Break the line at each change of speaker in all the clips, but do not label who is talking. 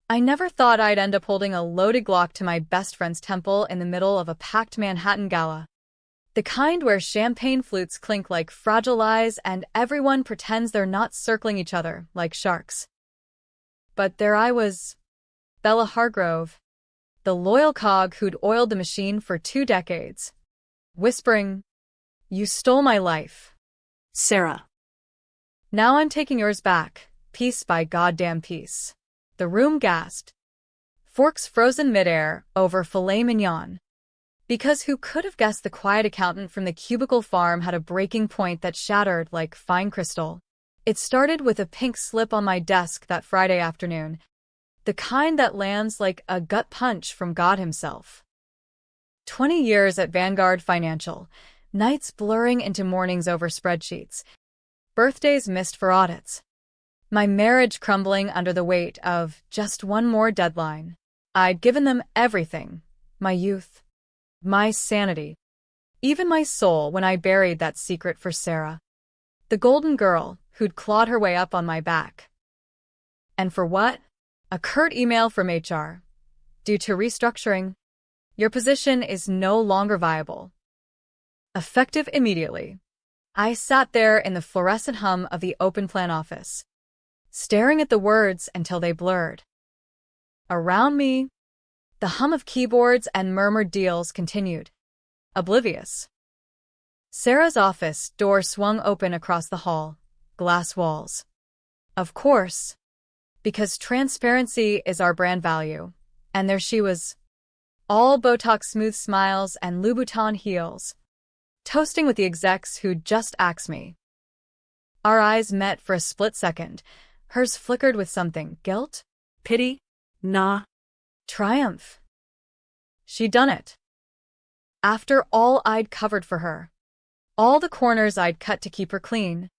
I never thought I'd end up holding a loaded Glock to my best friend's temple in the middle of a packed Manhattan gala. The kind where champagne flutes clink like fragile eyes and everyone pretends they're not circling each other like sharks. But there I was, Bella Hargrove, the loyal cog who'd oiled the machine for 2 decades, whispering, "You stole my life,
Sarah.
now I'm taking yours back, piece by goddamn piece." The room gasped, forks frozen midair over filet mignon. Because who could have guessed the quiet accountant from the cubicle farm had a breaking point that shattered like fine crystal? It started with a pink slip on my desk that Friday afternoon, the kind that lands like a gut punch from God himself. 20 years at Vanguard Financial, nights blurring into mornings over spreadsheets, birthdays missed for audits. My marriage crumbling under the weight of just one more deadline. I'd given them everything, my youth, my sanity, even my soul when I buried that secret for Sarah, the golden girl who'd clawed her way up on my back. And for what? A curt email from HR. Due to restructuring, your position is no longer viable. Effective immediately. I sat there in the fluorescent hum of the open plan office, staring at the words until they blurred. Around me, the hum of keyboards and murmured deals continued, oblivious. Sarah's office door swung open across the hall, glass walls. Of course, because transparency is our brand value, and there she was, all Botox smooth smiles and Louboutin heels, toasting with the execs who'd just axed me. Our eyes met for a split second. Hers flickered with something, guilt, pity,
Nah.
triumph. She'd done it. After all I'd covered for her, all the corners I'd cut to keep her clean,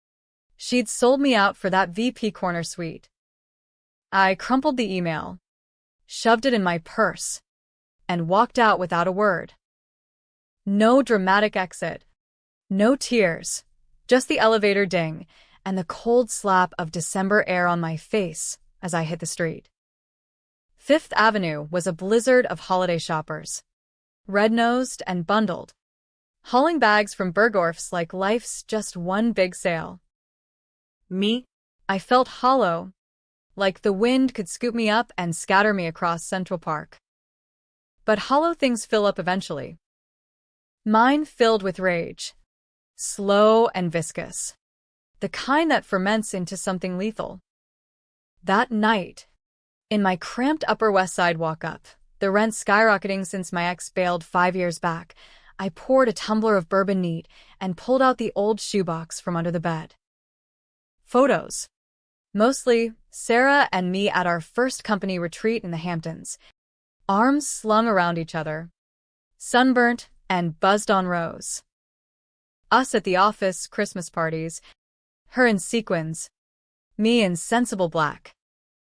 she'd sold me out for that VP corner suite. I crumpled the email, shoved it in my purse, and walked out without a word. No dramatic exit, no tears, just the elevator ding and the cold slap of December air on my face as I hit the street. Fifth Avenue was a blizzard of holiday shoppers, red-nosed and bundled, hauling bags from Bergdorf's like life's just one big sale.
Me?
I felt hollow, like the wind could scoop me up and scatter me across Central Park. But hollow things fill up eventually. Mine filled with rage, slow and viscous, the kind that ferments into something lethal. That night, in my cramped Upper West Side walk-up, the rent skyrocketing since my ex bailed 5 years back, I poured a tumbler of bourbon neat and pulled out the old shoebox from under the bed. Photos. Mostly, Sarah and me at our first company retreat in the Hamptons, arms slung around each other, sunburnt and buzzed on rose. Us at the office Christmas parties, her in sequins, me in sensible black,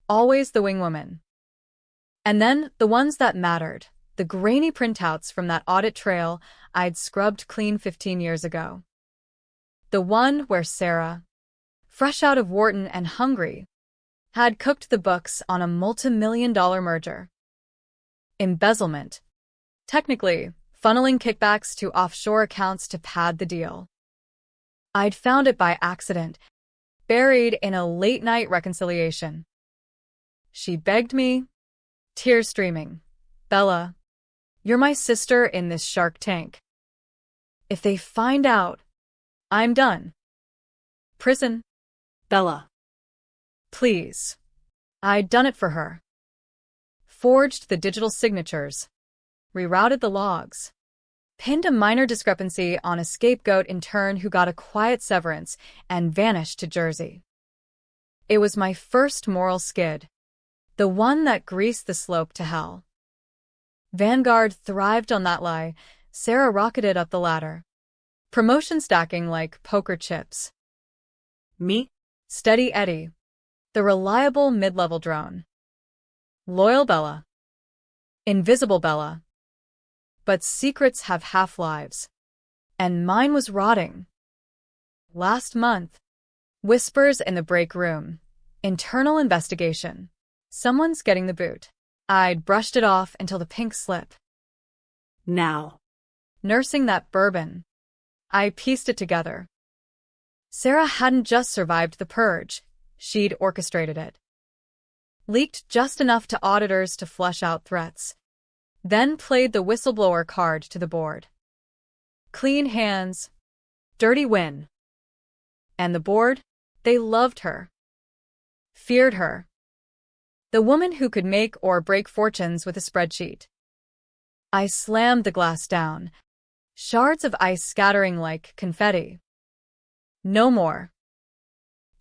always the wingwoman. And then the ones that mattered, the grainy printouts from that audit trail I'd scrubbed clean 15 years ago. The one where Sarah, fresh out of Wharton and hungry, had cooked the books on a multi-million-dollar merger. Embezzlement. Technically, funneling kickbacks to offshore accounts to pad the deal. I'd found it by accident, buried in a late-night reconciliation. She begged me, tears streaming, "Bella, you're my sister in this Shark Tank. If they find out, I'm done. Prison.
Bella.
Please." I'd done it for her. Forged the digital signatures, rerouted the logs, pinned a minor discrepancy on a scapegoat intern who got a quiet severance and vanished to Jersey. It was my first moral skid, the one that greased the slope to hell. Vanguard thrived on that lie. Sarah rocketed up the ladder, promotion stacking like poker chips.
Me?
Steady Eddie, the reliable mid-level drone. Loyal Bella. Invisible Bella. But secrets have half-lives, and mine was rotting. Last month, whispers in the break room, internal investigation. Someone's getting the boot. I'd brushed it off until the pink slip.
Now.
Nursing that bourbon. I pieced it together. Sarah hadn't just survived the purge, she'd orchestrated it. Leaked just enough to auditors to flush out threats. Then played the whistleblower card to the board. Clean hands. Dirty win. And the board? They loved her. Feared her. The woman who could make or break fortunes with a spreadsheet. I slammed the glass down, shards of ice scattering like confetti. No more.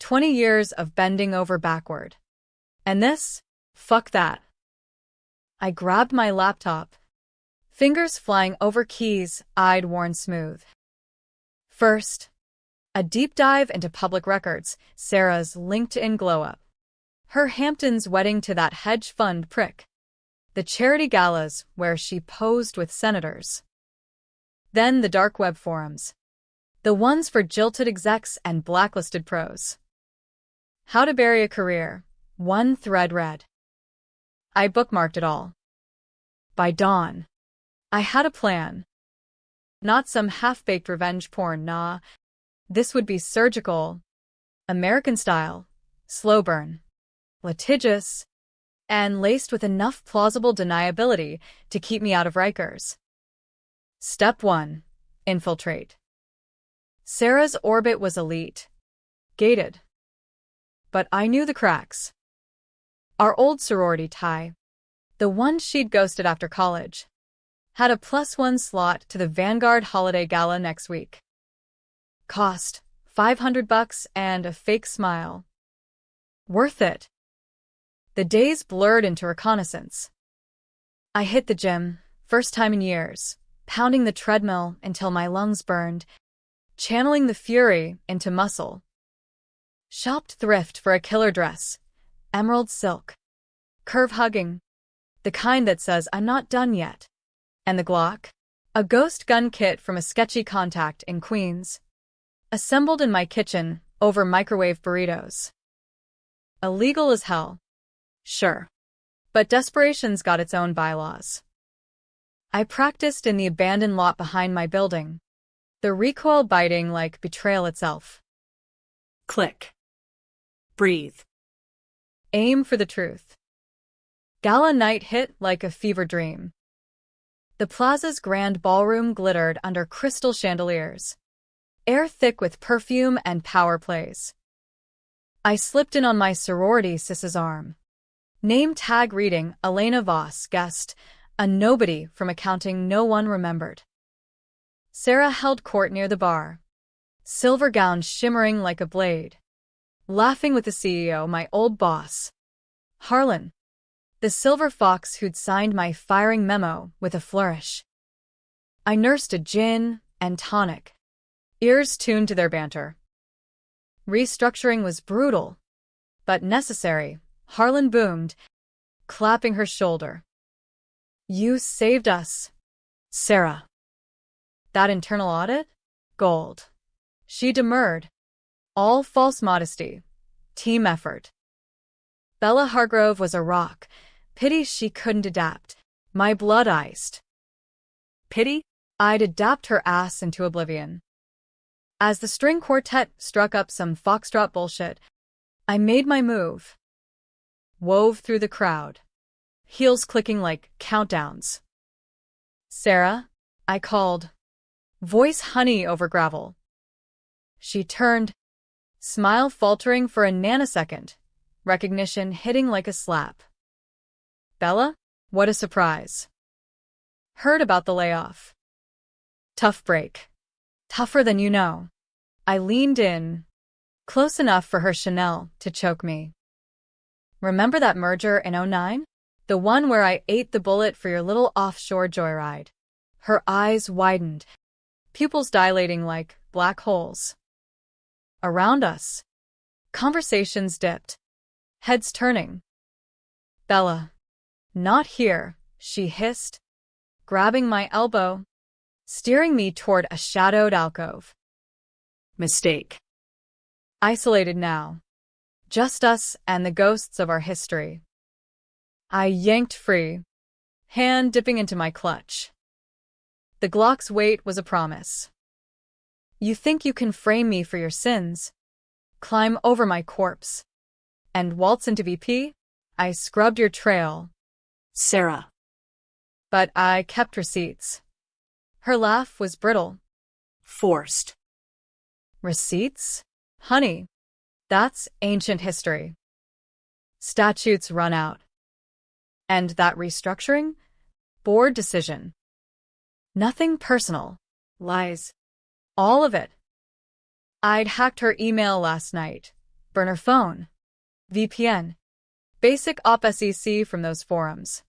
20 years of bending over backward. And this? Fuck that. I grabbed my laptop, fingers flying over keys I'd worn smooth. First, a deep dive into public records, Sarah's LinkedIn glow-up. Her Hamptons wedding to that hedge fund prick. The charity galas where she posed with senators. Then the dark web forums. The ones for jilted execs and blacklisted pros. How to bury a career. One thread read. I bookmarked it all. By dawn, I had a plan. Not some half-baked revenge porn, nah. This would be surgical, American style, slow burn, litigious, and laced with enough plausible deniability to keep me out of Rikers. Step 1. Infiltrate. Sarah's orbit was elite. Gated. But I knew the cracks. Our old sorority tie, the one she'd ghosted after college, had a +1 slot to the Vanguard Holiday Gala next week. Cost $500 and a fake smile. Worth it. The days blurred into reconnaissance. I hit the gym, first time in years, pounding the treadmill until my lungs burned, channeling the fury into muscle. Shopped thrift for a killer dress, emerald silk, curve-hugging, the kind that says I'm not done yet. And the Glock, a ghost gun kit from a sketchy contact in Queens, assembled in my kitchen over microwave burritos. Illegal as hell. Sure. But desperation's got its own bylaws. I practiced in the abandoned lot behind my building, the recoil biting like betrayal itself.
Click. Breathe.
Aim for the truth. Gala night hit like a fever dream. The plaza's grand ballroom glittered under crystal chandeliers, air thick with perfume and power plays. I slipped in on my sorority sis's arm. Name tag reading Elena Voss, guest, a nobody from accounting no one remembered. Sarah held court near the bar, silver gown shimmering like a blade, laughing with the CEO, my old boss, Harlan, the silver fox who'd signed my firing memo with a flourish. I nursed a gin and tonic, ears tuned to their banter. Restructuring was brutal, but necessary. Harlan boomed, clapping her shoulder. You saved us, Sarah. That internal audit? Gold. She demurred. All false modesty. Team effort. Bella Hargrove was a rock. Pity she couldn't adapt. My blood iced. Pity? I'd adapt her ass into oblivion. As the string quartet struck up some foxtrot bullshit, I made my move. Wove through the crowd, heels clicking like countdowns. Sarah, I called, voice honey over gravel. She turned, smile faltering for a nanosecond, recognition hitting like a slap. Bella, what a surprise. Heard about the layoff. Tough break. Tougher than you know. I leaned in, close enough for her Chanel to choke me. Remember that merger in '09? The one where I ate the bullet for your little offshore joyride. Her eyes widened, pupils dilating like black holes. Around us, conversations dipped, heads turning. Bella. Not here, she hissed, grabbing my elbow, steering me toward a shadowed alcove.
Mistake.
Isolated now. Just us and the ghosts of our history. I yanked free, hand dipping into my clutch. The Glock's weight was a promise. You think you can frame me for your sins, climb over my corpse, and waltz into VP? I scrubbed your trail.
Sarah.
But I kept receipts. Her laugh was brittle.
Forced.
Receipts? Honey, that's ancient history. Statutes run out. And that restructuring? Board decision. Nothing personal. Lies. All of it. I'd hacked her email last night. Burn her phone. VPN. Basic op SEC from those forums.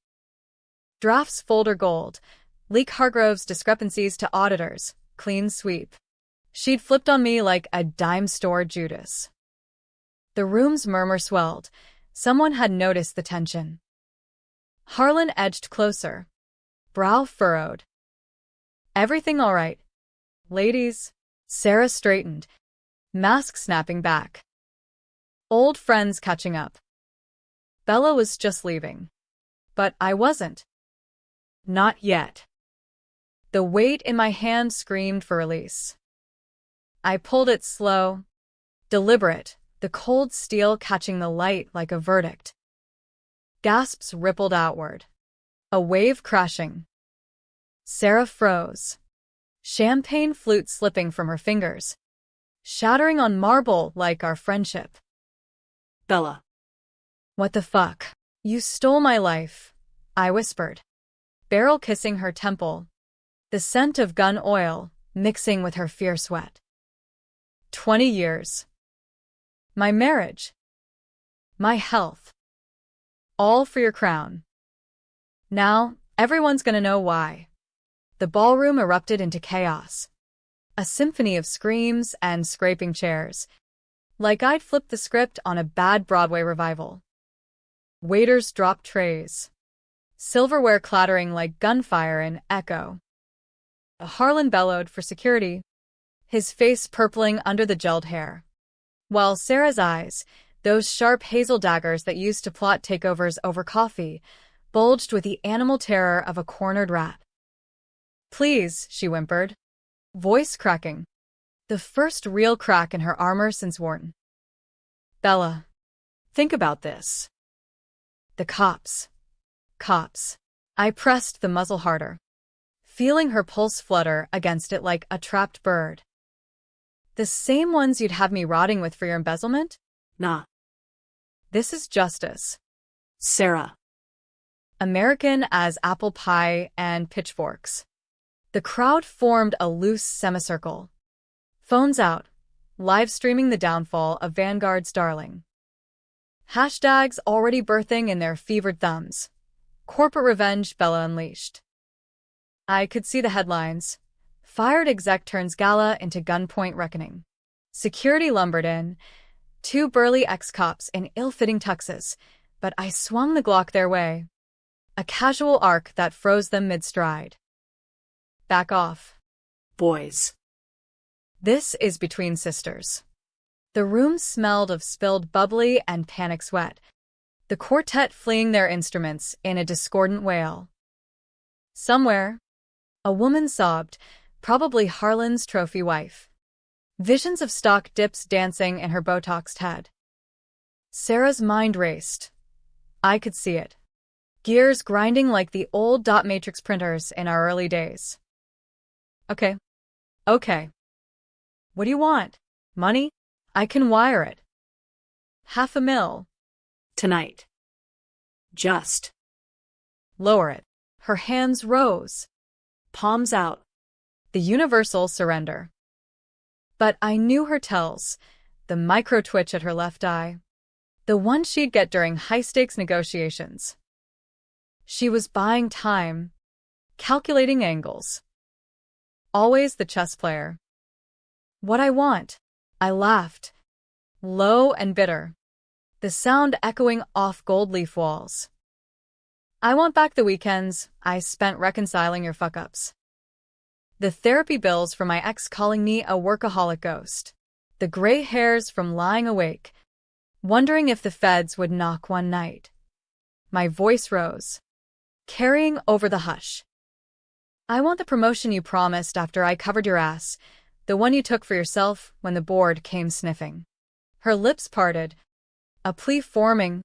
Drafts folder gold. Leak Hargrove's discrepancies to auditors. Clean sweep. She'd flipped on me like a dime store Judas. The room's murmur swelled. Someone had noticed the tension. Harlan edged closer. Brow furrowed. Everything all right? Ladies? Sarah straightened. Mask snapping back. Old friends catching up. Bella was just leaving. But I wasn't. Not yet. The weight in my hand screamed for release. I pulled it slow, deliberate, the cold steel catching the light like a verdict. Gasps rippled outward. A wave crashing. Sarah froze. Champagne flute slipping from her fingers, shattering on marble like our friendship.
Bella.
What the fuck? You stole my life, I whispered, barrel kissing her temple, the scent of gun oil mixing with her fierce sweat. 20 years. My marriage. My health. All for your crown. Now, everyone's gonna know why. The ballroom erupted into chaos. A symphony of screams and scraping chairs, like I'd flipped the script on a bad Broadway revival. Waiters dropped trays. Silverware clattering like gunfire in echo. Harlan bellowed for security, his face purpling under the gelled hair. While Sarah's eyes, those sharp hazel daggers that used to plot takeovers over coffee, bulged with the animal terror of a cornered rat. Please, she whimpered, voice cracking. The first real crack in her armor since Wharton. Bella, think about this. The cops. Cops. I pressed the muzzle harder, feeling her pulse flutter against it like a trapped bird. The same ones you'd have me rotting with for your embezzlement?
Nah.
This is justice.
Sarah.
American as apple pie and pitchforks. The crowd formed a loose semicircle. Phones out, live streaming the downfall of Vanguard's darling. Hashtags already birthing in their fevered thumbs. Corporate revenge Bella unleashed. I could see the headlines. Fired exec turns gala into gunpoint reckoning. Security lumbered in. 2 burly ex-cops in ill-fitting tuxes, but I swung the Glock their way. A casual arc that froze them mid-stride. Back off.
Boys.
This is between sisters. The room smelled of spilled bubbly and panic sweat, the quartet fleeing their instruments in a discordant wail. Somewhere, a woman sobbed, probably Harlan's trophy wife. Visions of stock dips dancing in her Botoxed head. Sarah's mind raced. I could see it. Gears grinding like the old dot matrix printers in our early days. Okay. What do you want? Money? I can wire it. $500,000.
Tonight. Just.
Lower it. Her hands rose.
Palms out.
The universal surrender. But I knew her tells, the micro-twitch at her left eye. The one she'd get during high-stakes negotiations. She was buying time, calculating angles. Always the chess player. What I want, I laughed, low and bitter, the sound echoing off gold leaf walls. I want back the weekends I spent reconciling your fuck-ups. The therapy bills from my ex calling me a workaholic ghost. The gray hairs from lying awake, wondering if the feds would knock one night. My voice rose, carrying over the hush. I want the promotion you promised after I covered your ass, the one you took for yourself when the board came sniffing. Her lips parted, a plea forming,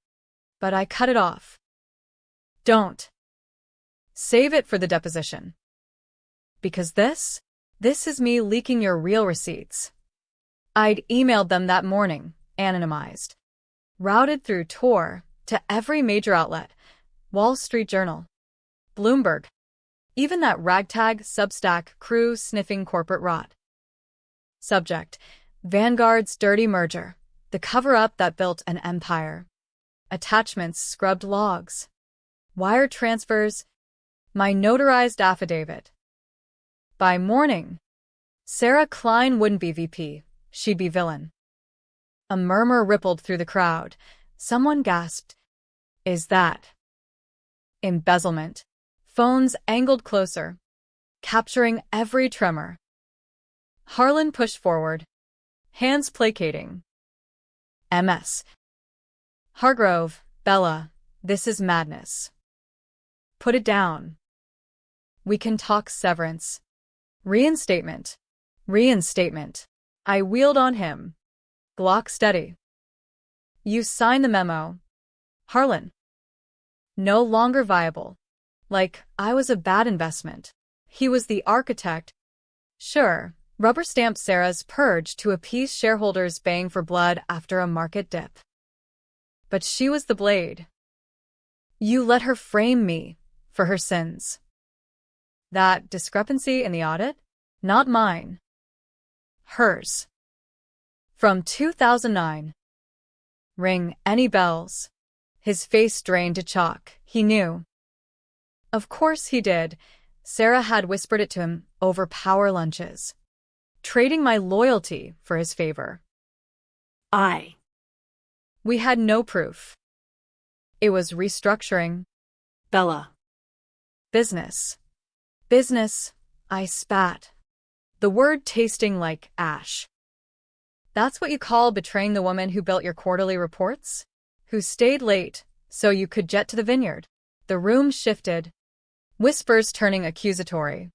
but I cut it off. Don't. Save it for the deposition. Because this is me leaking your real receipts. I'd emailed them that morning, anonymized. Routed through Tor to every major outlet, Wall Street Journal, Bloomberg, even that ragtag Substack crew sniffing corporate rot. Subject: Vanguard's dirty merger, the cover-up that built an empire. Attachments: scrubbed logs, wire transfers, my notarized affidavit. By morning, Sarah Klein wouldn't be VP, she'd be villain. A murmur rippled through the crowd. Someone gasped, "Is that embezzlement?" Phones angled closer, capturing every tremor. Harlan pushed forward, hands placating. MS. Hargrove, Bella, this is madness. Put it down. We can talk severance. Reinstatement. Reinstatement. I wheeled on him. Glock steady. You signed the memo. Harlan. No longer viable. Like I was a bad investment. He was the architect. Sure, rubber-stamped Sarah's purge to appease shareholders baying for blood after a market dip. But she was the blade. You let her frame me for her sins. That discrepancy in the audit? Not mine. Hers. From 2009. Ring any bells? His face drained to chalk. He knew. Of course he did. Sarah had whispered it to him over power lunches. Trading my loyalty for his favor. We had no proof. It was restructuring.
Bella.
Business. Business, I spat. The word tasting like ash. That's what you call betraying the woman who built your quarterly reports? Who stayed late so you could jet to the vineyard? The room shifted, whispers turning accusatory.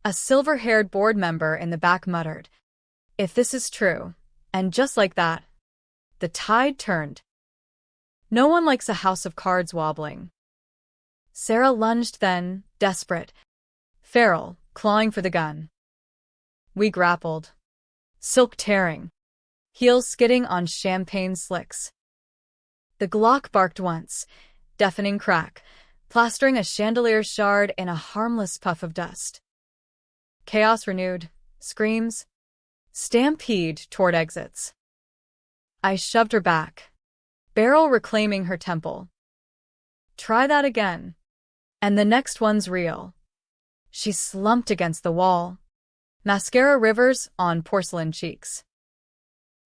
A silver-haired board member in the back muttered, "If this is true," and just like that, the tide turned. No one likes a house of cards wobbling. Sarah lunged then, desperate, feral, clawing for the gun. We grappled. Silk tearing, heels skidding on champagne slicks. The Glock barked once, deafening crack, plastering a chandelier shard in a harmless puff of dust. Chaos renewed, screams, stampede toward exits. I shoved her back, barrel reclaiming her temple. Try that again. And the next one's real. She slumped against the wall, mascara rivers on porcelain cheeks.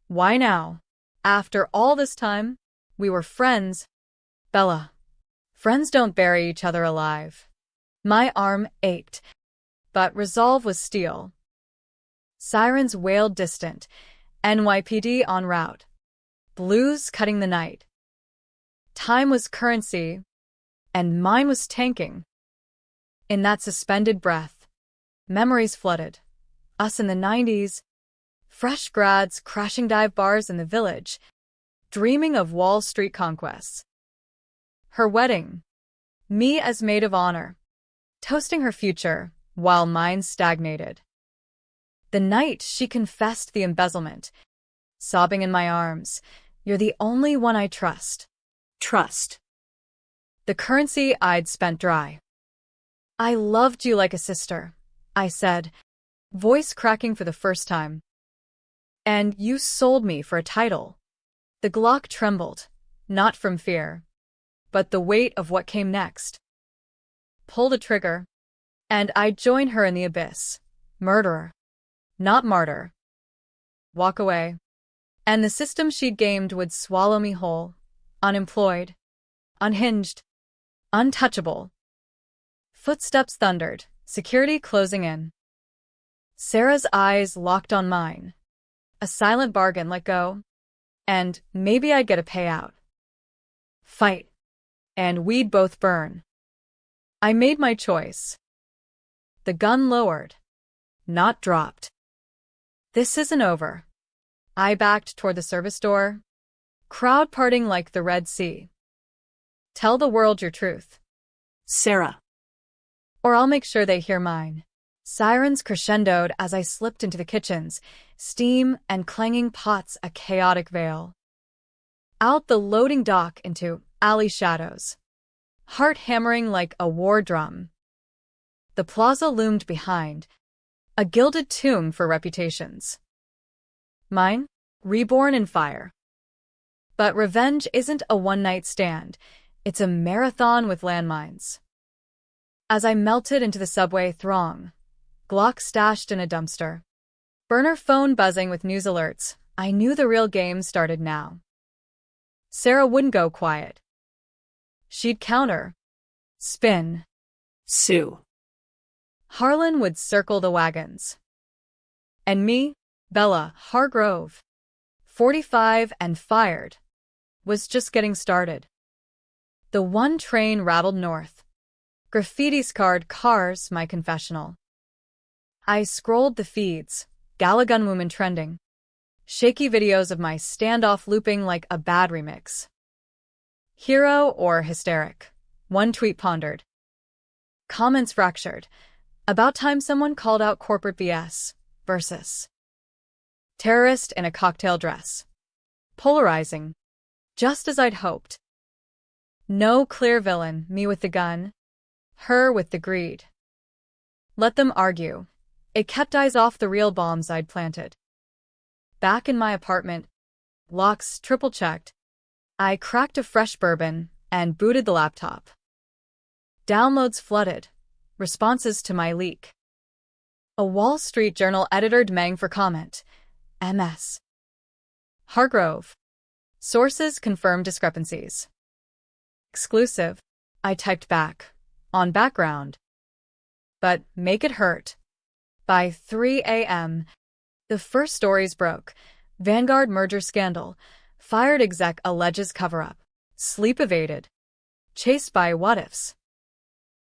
Why now? After all this time, we were friends. Bella. Friends don't bury each other alive. My arm ached, but resolve was steel. Sirens wailed distant, NYPD en route. Blues cutting the night. Time was currency, and mine was tanking. In that suspended breath, memories flooded. Us in the 90s, fresh grads crashing dive bars in the village, dreaming of Wall Street conquests. Her wedding, me as maid of honor, toasting her future while mine stagnated. The night she confessed the embezzlement, sobbing in my arms, "You're the only one I trust."
Trust.
The currency I'd spent dry. I loved you like a sister, I said, voice cracking for the first time. And you sold me for a title. The Glock trembled, not from fear, but the weight of what came next. Pulled a trigger, and I'd join her in the abyss. Murderer, not martyr. Walk away. And the system she'd gamed would swallow me whole, unemployed, unhinged, untouchable. Footsteps thundered, security closing in. Sarah's eyes locked on mine. A silent bargain let go, and maybe I'd get a payout. Fight. and we'd both burn. I made my choice. The gun lowered, not dropped. This isn't over. I backed toward the service door, crowd parting like the Red Sea. Tell the world your truth.
Sarah.
Or I'll make sure they hear mine. Sirens crescendoed as I slipped into the kitchens, steam and clanging pots a chaotic veil. Out the loading dock into alley shadows, heart hammering like a war drum. The plaza loomed behind, a gilded tomb for reputations. Mine, reborn in fire. But revenge isn't a one-night stand, it's a marathon with landmines. As I melted into the subway throng, Glock stashed in a dumpster, burner phone buzzing with news alerts, I knew the real game started now. Sarah wouldn't go quiet. She'd counter, spin,
sue.
Harlan would circle the wagons. And me, Bella Hargrove, 45 and fired, was just getting started. The one train rattled north. Graffiti-scarred cars, my confessional. I scrolled the feeds, Gala Gunwoman trending. Shaky videos of my standoff looping like a bad remix. Hero or hysteric? One tweet pondered. Comments fractured. About time someone called out corporate BS. Versus. Terrorist in a cocktail dress. Polarizing. Just as I'd hoped. No clear villain, me with the gun. Her with the greed. Let them argue. It kept eyes off the real bombs I'd planted. Back in my apartment, locks triple-checked, I cracked a fresh bourbon and booted the laptop. Downloads flooded, responses to my leak. A Wall Street Journal editor demanding for comment. MS. Hargrove. Sources confirm discrepancies. Exclusive. I typed back. On background. But make it hurt. By 3 a.m., the first stories broke. Vanguard merger scandal. Fired exec alleges cover-up. Sleep evaded. Chased by what-ifs.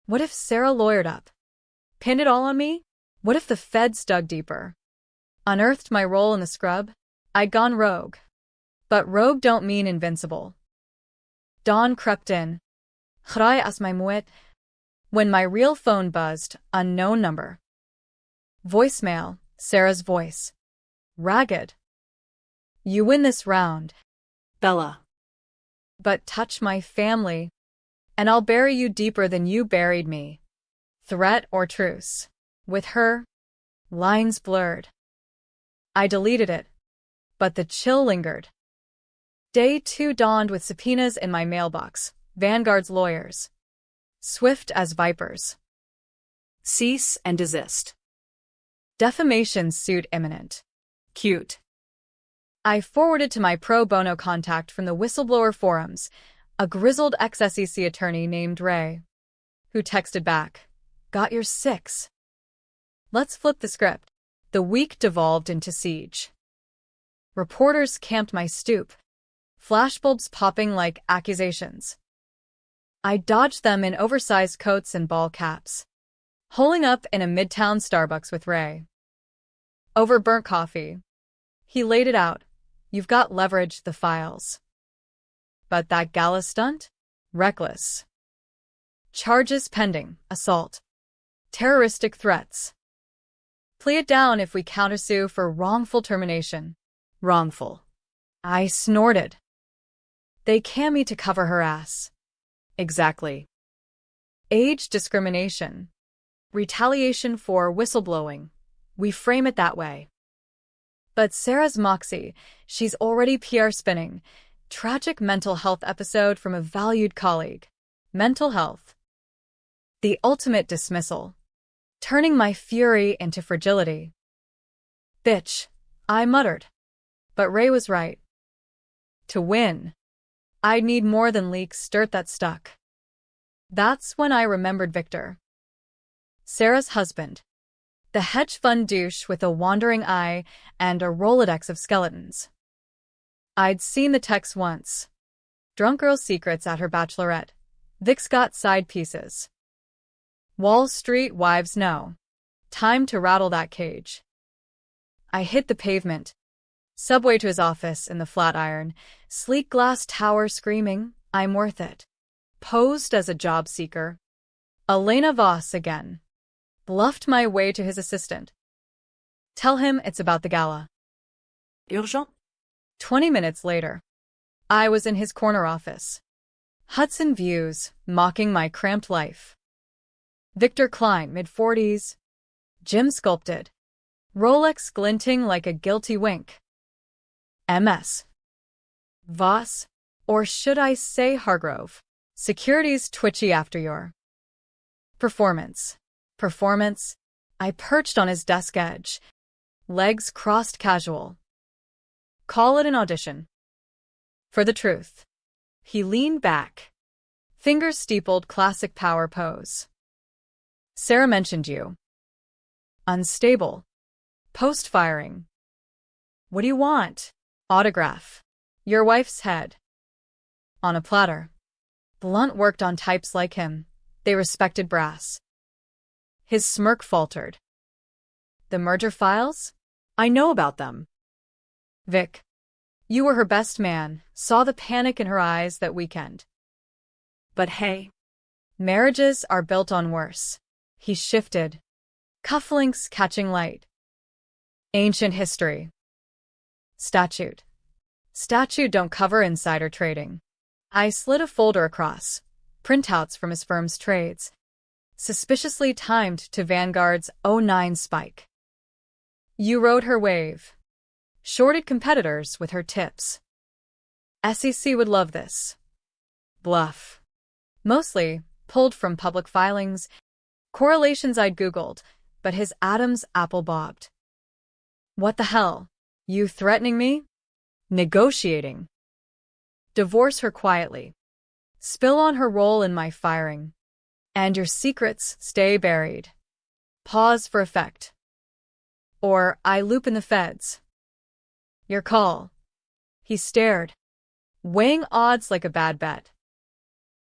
What if Sarah lawyered up? Pinned it all on me? What if the feds dug deeper? Unearthed my role in the scrub? I'd gone rogue. But rogue don't mean invincible. Dawn crept in. Khray as my muet. When my real phone buzzed, unknown number. Voicemail, Sarah's voice. Ragged. You win this round.
Bella.
But touch my family, and I'll bury you deeper than you buried me. Threat or truce. With her, lines blurred. I deleted it, but the chill lingered. Day 2 dawned with subpoenas in my mailbox, Vanguard's lawyers. Swift as vipers.
Cease and desist.
Defamation suit imminent.
Cute.
I forwarded to my pro bono contact from the whistleblower forums, a grizzled ex-SEC attorney named Ray, who texted back, "Got your 6. Let's flip the script." The week devolved into siege. Reporters camped my stoop, flashbulbs popping like accusations. I dodged them in oversized coats and ball caps, holing up in a midtown Starbucks with Ray. Over burnt coffee. He laid it out. You've got leverage, the files. But that gala stunt? Reckless. Charges pending, assault. Terroristic threats. Plea it down if we countersue for wrongful termination. Wrongful. I snorted. They cam me to cover her ass. Exactly. Age discrimination. Retaliation for whistleblowing. We frame it that way. But Sarah's moxie, she's already PR spinning. Tragic mental health episode from a valued colleague. Mental health. The ultimate dismissal. Turning my fury into fragility. Bitch, I muttered. But Ray was right. To win, I'd need more than leaks dirt that stuck. That's when I remembered Victor. Sarah's husband. The hedge fund douche with a wandering eye and a Rolodex of skeletons. I'd seen the text once. Drunk girl secrets at her bachelorette. Vic's got side pieces. Wall Street wives know. Time to rattle that cage. I hit the pavement. Subway to his office in the Flatiron. Sleek glass tower screaming, I'm worth it. Posed as a job seeker. Elena Voss again. Bluffed my way to his assistant. Tell him it's about the gala.
Urgent?
20 minutes later, I was in his corner office. Hudson views, mocking my cramped life. Victor Klein, mid-40s. Jim sculpted. Rolex glinting like a guilty wink. MS. Voss, or should I say Hargrove. Securities twitchy after your performance. I perched on his desk edge. Legs crossed casual. Call it an audition. For the truth. He leaned back. Fingers steepled, classic power pose. Sarah mentioned you. Unstable. Post-firing. What do you want? Autograph. Your wife's head. On a platter. Blunt worked on types like him. They respected brass. His smirk faltered. The merger files?
I know about them.
Vic. You were her best man, saw the panic in her eyes that weekend.
But hey.
Marriages are built on worse. He shifted. Cufflinks catching light. Ancient history. Statute. Statute don't cover insider trading. I slid a folder across. Printouts from his firm's trades. Suspiciously timed to Vanguard's '09 spike. You rode her wave. Shorted competitors with her tips. SEC would love this. Bluff. Mostly pulled from public filings. Correlations I'd Googled, but his Adam's apple bobbed. What the hell? You threatening me? Negotiating. Divorce her quietly. Spill on her role in my firing. And your secrets stay buried. Pause for effect. Or I loop in the feds. Your call. He stared, weighing odds like a bad bet.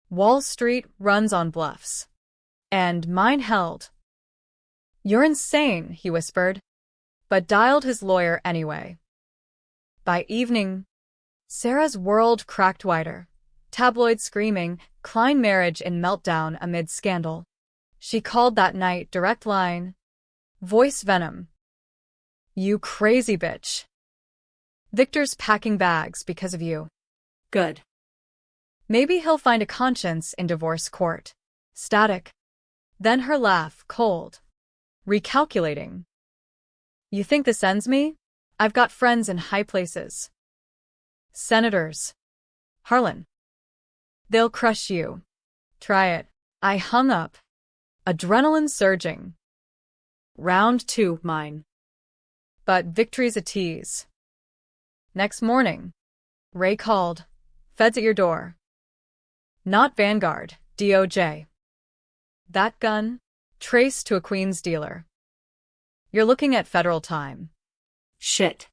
Wall Street runs on bluffs. And mine held. You're insane, he whispered, but dialed his lawyer anyway. By evening, Sarah's world cracked wider. Tabloids screaming, Klein marriage in meltdown amid scandal. She called that night, direct line. Voice venom. You crazy bitch. Victor's packing bags because of you.
Good.
Maybe he'll find a conscience in divorce court. Static. Then her laugh, cold. Recalculating. You think this ends me? I've got friends in high places. Senators. Harlan. They'll crush you. Try it. I hung up. Adrenaline surging.
Round 2, mine.
But victory's a tease. Next morning, Ray called. Feds at your door. Not Vanguard, DOJ. That gun? Traced to a Queens dealer. You're looking at federal time.
Shit.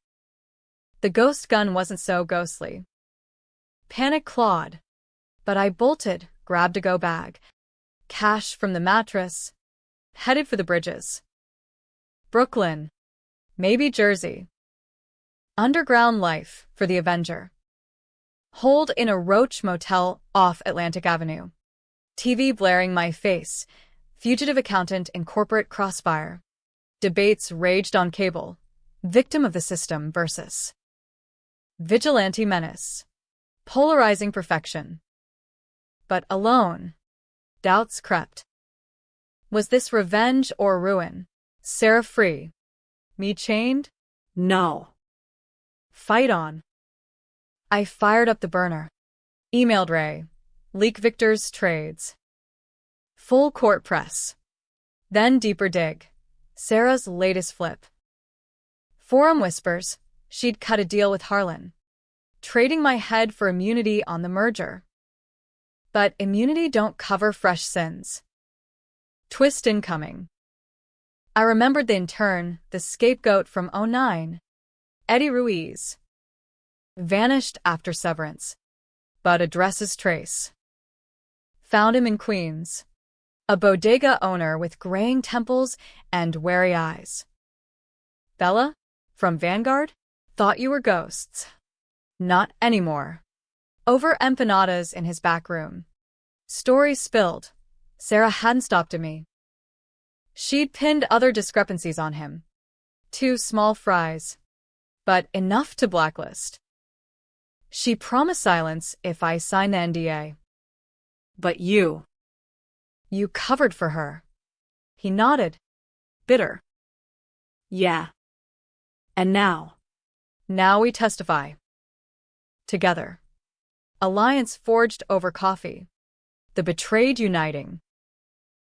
The ghost gun wasn't so ghostly. Panic clawed. But I bolted, grabbed a go bag. Cash from the mattress. Headed for the bridges. Brooklyn. Maybe Jersey. Underground life for the Avenger. Holed in a roach motel off Atlantic Avenue. TV blaring my face. Fugitive accountant in corporate crossfire. Debates raged on cable. Victim of the system versus vigilante menace. Polarizing perfection. But alone. Doubts crept. Was this revenge or ruin? Sarah free. Me chained?
No.
Fight on. I fired up the burner. Emailed Ray. Leak Victor's trades. Full court press. Then deeper dig. Sarah's latest flip. Forum whispers. She'd cut a deal with Harlan. Trading my head for immunity on the merger. But immunity don't cover fresh sins. Twist incoming. I remembered the intern, the scapegoat from '09. Eddie Ruiz. Vanished after severance. But addresses trace. Found him in Queens. A bodega owner with graying temples and wary eyes. Bella? From Vanguard? Thought you were ghosts. Not anymore. Over empanadas in his back room. Story spilled. Sarah hadn't stopped at me. She'd pinned other discrepancies on him. 2 small fries. But enough to blacklist. She promised silence if I signed the NDA.
But you.
You covered for her. He nodded. Bitter.
Yeah. And now?
Now we testify. Together. Alliance forged over coffee. The betrayed uniting.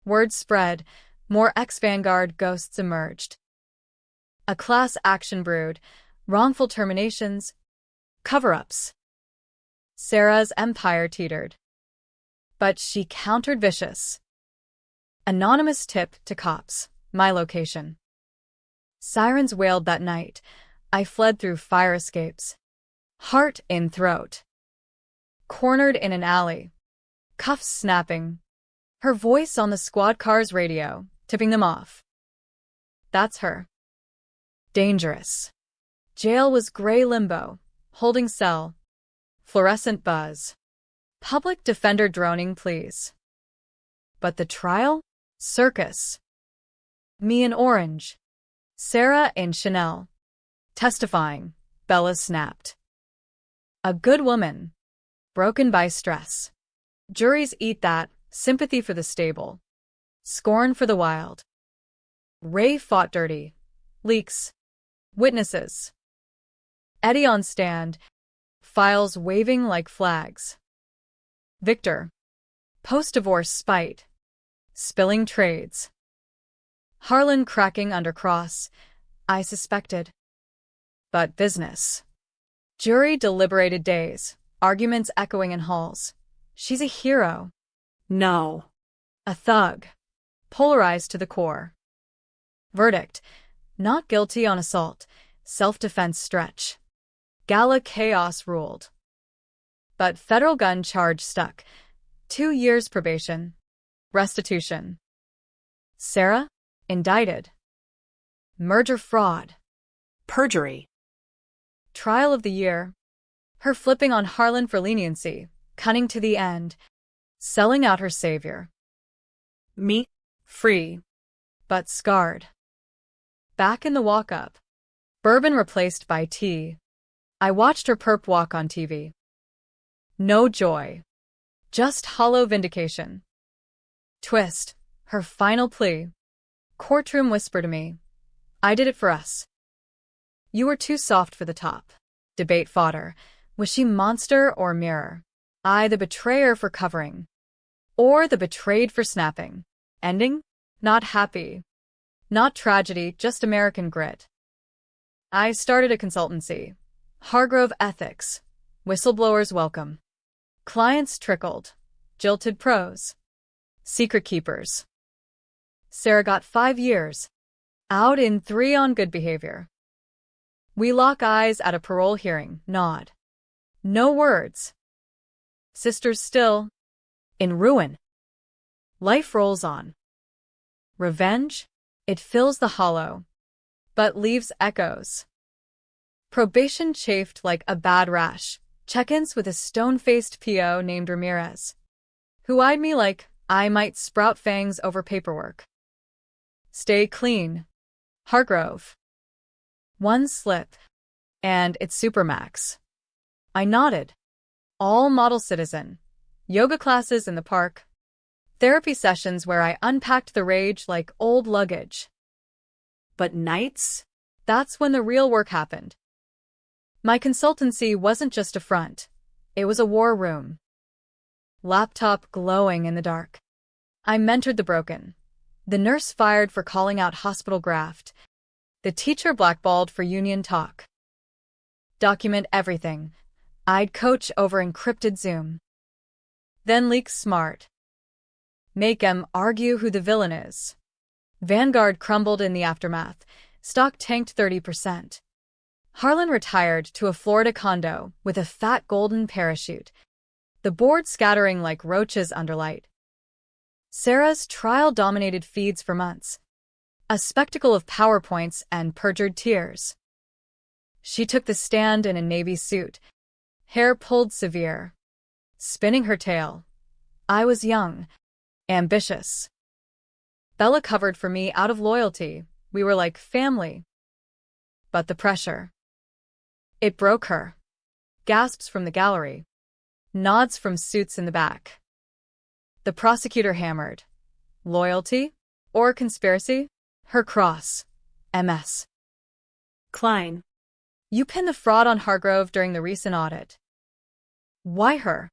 Word spread, more ex-Vanguard ghosts emerged. A class action brewed, wrongful terminations, cover-ups. Sarah's empire teetered. But she countered vicious. Anonymous tip to cops, my location. Sirens wailed that night. I fled through fire escapes. Heart in throat. Cornered in an alley. Cuffs snapping. Her voice on the squad car's radio, tipping them off. That's her. Dangerous. Jail was gray limbo, holding cell. Fluorescent buzz. Public defender droning pleas. But the trial? Circus. Me in orange. Sarah in Chanel. Testifying. Bella snapped. A good woman. Broken by stress. Juries eat that. Sympathy for the stable. Scorn for the wild. Ray fought dirty. Leaks. Witnesses. Eddie on stand. Files waving like flags. Victor. Post-divorce spite. Spilling trades. Harlan cracking under cross. I suspected. But business. Jury deliberated days. Arguments echoing in halls. She's a hero.
No.
A thug. Polarized to the core. Verdict. Not guilty on assault. Self-defense stretch. Gala chaos ruled. But federal gun charge stuck. 2 years probation. Restitution. Sarah? Indicted. Merger fraud.
Perjury.
Trial of the year. Her flipping on Harlan for leniency. Cunning to the end. Selling out her savior.
Me?
Free. But scarred. Back in the walk-up. Bourbon replaced by tea. I watched her perp walk on TV. No joy. Just hollow vindication. Twist. Her final plea. Courtroom whisper to me. I did it for us. You were too soft for the top. Debate fodder. Was she monster or mirror? I the betrayer for covering. Or the betrayed for snapping. Ending? Not happy. Not tragedy, just American grit. I started a consultancy. Hargrove Ethics. Whistleblowers welcome. Clients trickled. Jilted pros. Secret keepers. Sarah got 5 years. Out in 3 on good behavior. We lock eyes at a parole hearing, nod. No words. Sisters still. In ruin. Life rolls on. Revenge? It fills the hollow. But leaves echoes. Probation chafed like a bad rash. Check-ins with a stone-faced PO named Ramirez. Who eyed me like I might sprout fangs over paperwork. Stay clean. Hargrove. One slip. And it's Supermax. I nodded. All model citizen. Yoga classes in the park. Therapy sessions where I unpacked the rage like old luggage. But nights? That's when the real work happened. My consultancy wasn't just a front. It was a war room. Laptop glowing in the dark. I mentored the broken. The nurse fired for calling out hospital graft. The teacher blackballed for union talk. Document everything. I'd coach over encrypted Zoom. Then leak smart. Make 'em argue who the villain is. Vanguard crumbled in the aftermath. Stock tanked 30%. Harlan retired to a Florida condo with a fat golden parachute. the board scattering like roaches under light. Sarah's trial dominated feeds for months, a spectacle of PowerPoints and perjured tears. She took the stand in a navy suit, hair pulled severe, spinning her tale. I was young, ambitious. Bella covered for me out of loyalty. We were like family. But the pressure. It broke her. Gasps from the gallery. Nods from suits in the back. The prosecutor hammered. Loyalty? Or conspiracy? Her cross. MS.
Klein.
You pinned the fraud on Hargrove during the recent audit. Why her?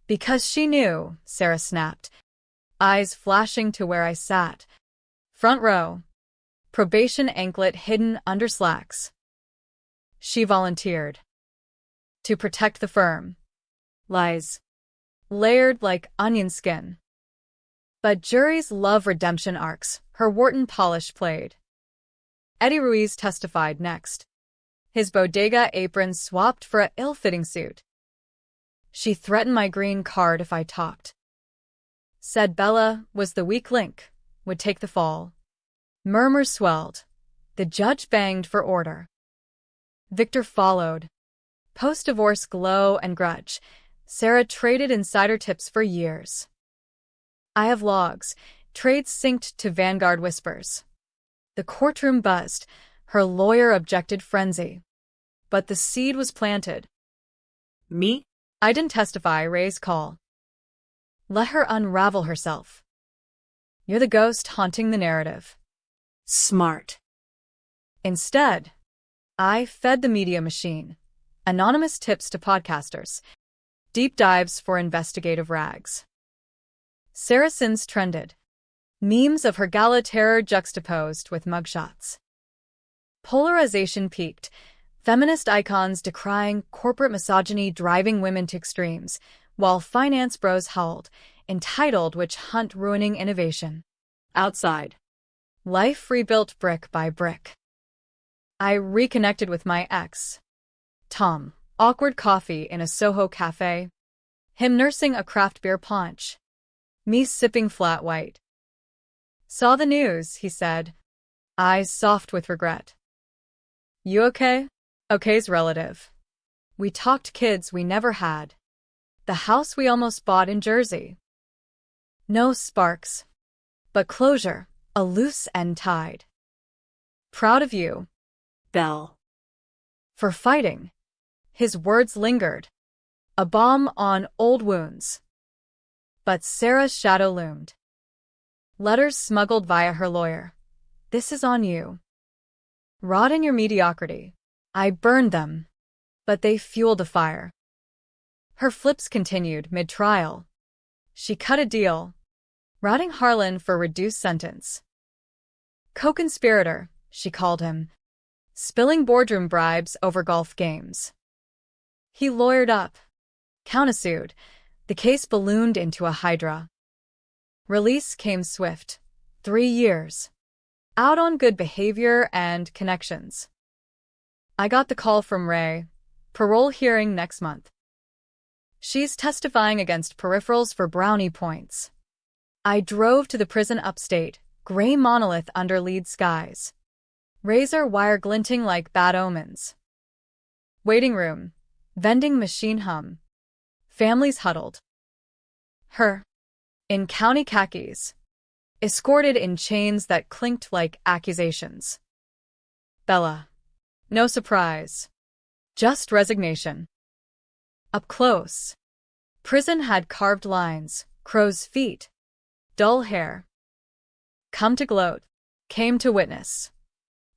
Because she knew, Sarah snapped, eyes flashing to where I sat. Front row. Probation anklet hidden under slacks. She volunteered. To protect the firm. Lies. Layered like onion skin. But juries love redemption arcs, her Wharton polish played. Eddie Ruiz testified next. His bodega apron swapped for a ill-fitting suit. She threatened my green card if I talked. Said Bella was the weak link, would take the fall. Murmurs swelled. The judge banged for order. Victor followed. Post-divorce glow and grudge. Sarah traded insider tips for years. I have logs, trades synced to Vanguard whispers. The courtroom buzzed. Her lawyer objected frenzy. But the seed was planted.
Me?
I didn't testify, Ray's call. Let her unravel herself. You're the ghost haunting the narrative.
Smart.
Instead, I fed the media machine. Anonymous tips to podcasters. Deep dives for investigative rags. Saracens trended. Memes of her gala terror juxtaposed with mugshots. Polarization peaked. Feminist icons decrying corporate misogyny driving women to extremes, while finance bros howled, entitled witch hunt ruining innovation. Outside. Life rebuilt brick by brick. I reconnected with my ex. Tom. Awkward coffee in a Soho cafe. Him nursing a craft beer punch. Me sipping flat white. Saw the news, he said. Eyes soft with regret. You okay? Okay's relative. We talked kids we never had. The house we almost bought in Jersey. No sparks. But closure, a loose end tied. Proud of you.
Belle.
For fighting. His words lingered. A balm on old wounds. But Sarah's shadow loomed. Letters smuggled via her lawyer. This is on you. Rot in your mediocrity. I burned them. But they fueled a fire. Her flips continued mid-trial. She cut a deal. Routing Harlan for reduced sentence. Co-conspirator, she called him. Spilling boardroom bribes over golf games. He lawyered up. Countersued. The case ballooned into a hydra. Release came swift. 3 years. Out on good behavior and connections. I got the call from Ray. Parole hearing next month. She's testifying against peripherals for brownie points. I drove to the prison upstate, gray monolith under lead skies. Razor wire glinting like bad omens. Waiting room. Vending machine hum. Families huddled. Her. In county khakis. Escorted in chains that clinked like accusations. Bella. No surprise. Just resignation. Up close. Prison had carved lines, crow's feet. Dull hair. Come to gloat. Came to witness.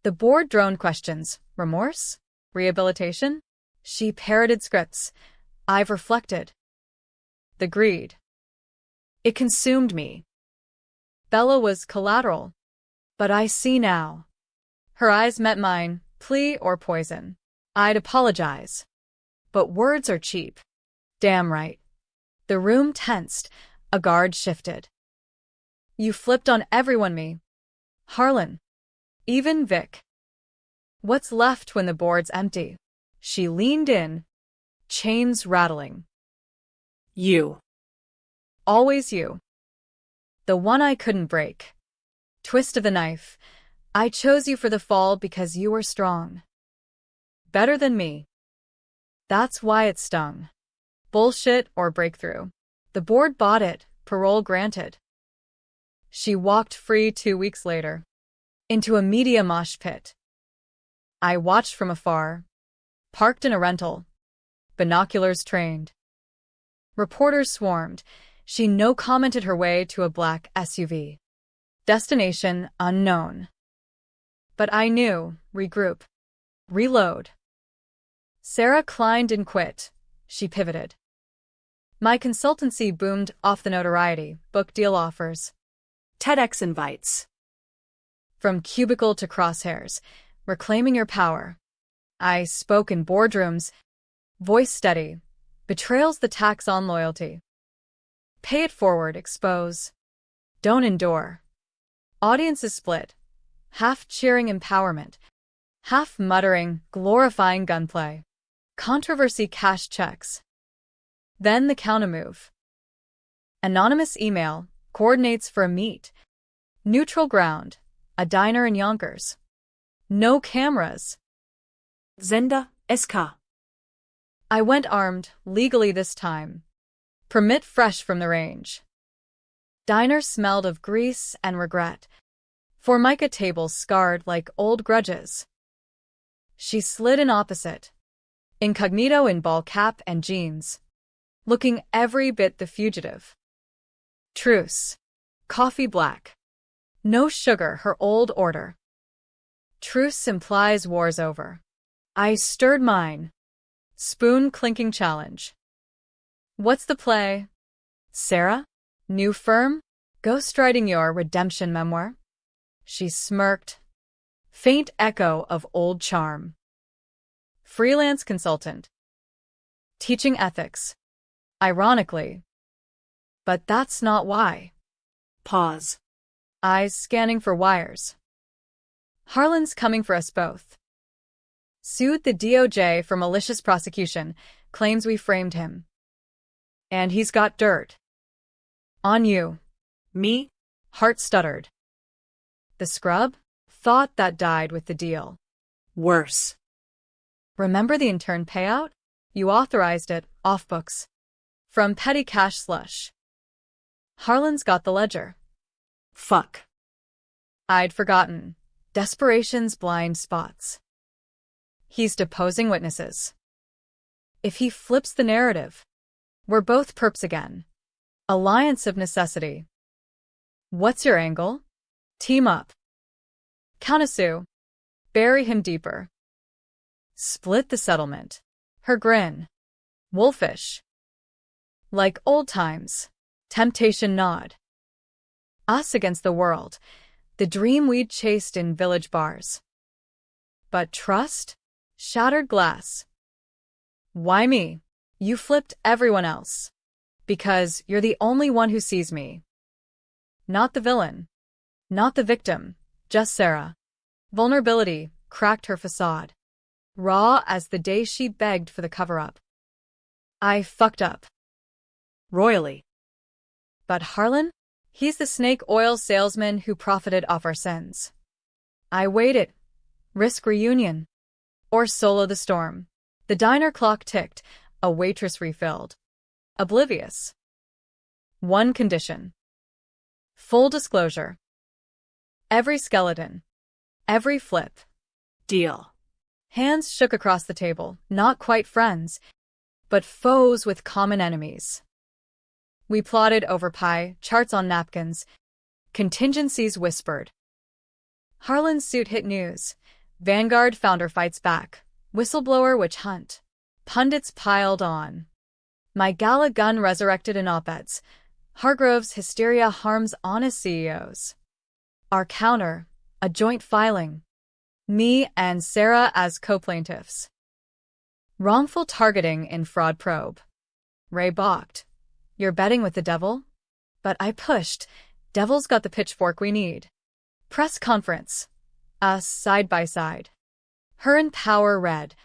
The board droned questions. Remorse? Rehabilitation? She parroted scripts. I've reflected. The greed. It consumed me. Bella was collateral. But I see now. Her eyes met mine, plea or poison. I'd apologize. But words are cheap. Damn right. The room tensed. A guard shifted. You flipped on everyone, me. Harlan. Even Vic. What's left when the board's empty? She leaned in. Chains rattling.
You.
Always you. The one I couldn't break. Twist of the knife. I chose you for the fall because you were strong. Better than me. That's why it stung. Bullshit or breakthrough. The board bought it, parole granted. She walked free 2 weeks later. Into a media mosh pit. I watched from afar. Parked in a rental. Binoculars trained. Reporters swarmed. She no-commented her way to a black SUV. Destination unknown. But I knew, regroup. Reload. Sarah Klein didn't quit. She pivoted. My consultancy boomed off the notoriety, book deal offers.
TEDx invites.
From cubicle to crosshairs, reclaiming your power. I spoke in boardrooms, voice steady, betrayals the tax on loyalty. Pay it forward, expose. Don't endure. Audiences split, half cheering empowerment, half muttering, glorifying gunplay. Controversy cashed checks. Then the countermove. Anonymous email, coordinates for a meet. Neutral ground, a diner in Yonkers. No cameras.
Zenda, SK.
I went armed, legally this time. Permit fresh from the range. Diner smelled of grease and regret. Formica tables scarred like old grudges. She slid in opposite. Incognito in ball cap and jeans. Looking every bit the fugitive. Truce. Coffee black. No sugar, her old order. Truce implies war's over. I stirred mine. Spoon clinking challenge. What's the play? Sarah? New firm? Ghostwriting your redemption memoir? She smirked. Faint echo of old charm. Freelance consultant. Teaching ethics. Ironically. But that's not why.
Pause.
Eyes scanning for wires. Harlan's coming for us both. Sued the DOJ for malicious prosecution, claims we framed him. And he's got dirt. On you.
Me?
Heart stuttered. The scrub? Thought that died with the deal.
Worse.
Remember the intern payout? You authorized it, off books. From petty cash slush. Harlan's got the ledger.
Fuck.
I'd forgotten. Desperation's blind spots. He's deposing witnesses. If he flips the narrative, we're both perps again. Alliance of necessity. What's your angle? Team up. Countersue. Bury him deeper. Split the settlement. Her grin. Wolfish. Like old times. Temptation nod. Us against the world. The dream we'd chased in village bars. But trust? Shattered glass. Why me? You flipped everyone else. Because you're the only one who sees me. Not the villain. Not the victim. Just Sarah. Vulnerability cracked her facade. Raw as the day she begged for the cover-up. I fucked up.
Royally.
But Harlan? He's the snake oil salesman who profited off our sins. I waited. Risk reunion. Or solo the storm. The diner clock ticked, a waitress refilled. Oblivious. One condition. Full disclosure. Every skeleton. Every flip.
Deal.
Hands shook across the table, not quite friends, but foes with common enemies. We plotted over pie, charts on napkins. Contingencies whispered. Harlan's suit hit news. Vanguard founder fights back. Whistleblower witch hunt. Pundits piled on. My gala gun resurrected in op-eds. Hargrove's hysteria harms honest CEOs. Our counter, a joint filing. Me and Sarah as co-plaintiffs. Wrongful targeting in fraud probe. Ray balked. You're betting with the devil? But I pushed. Devil's got the pitchfork we need. Press conference. Us side by side. Her in power red.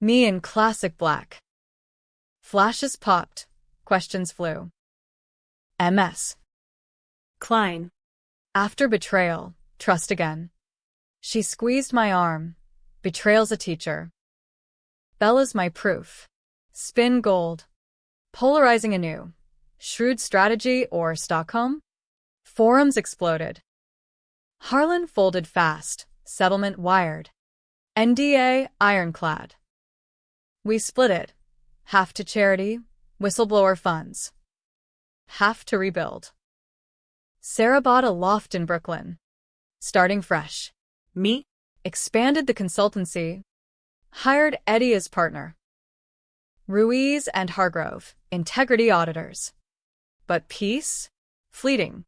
Me in classic black. Flashes popped. Questions flew. MS.
Klein.
After betrayal, trust again. She squeezed my arm. Betrayal's a teacher. Bella's my proof. Spin gold. Polarizing anew. Shrewd strategy or Stockholm? Forums exploded. Harlan folded fast. Settlement wired. NDA ironclad. We split it. Half to charity, whistleblower funds. Half to rebuild. Sarah bought a loft in Brooklyn. Starting fresh.
Me?
Expanded the consultancy. Hired Eddie as partner. Ruiz and Hargrove, integrity auditors. But peace? Fleeting.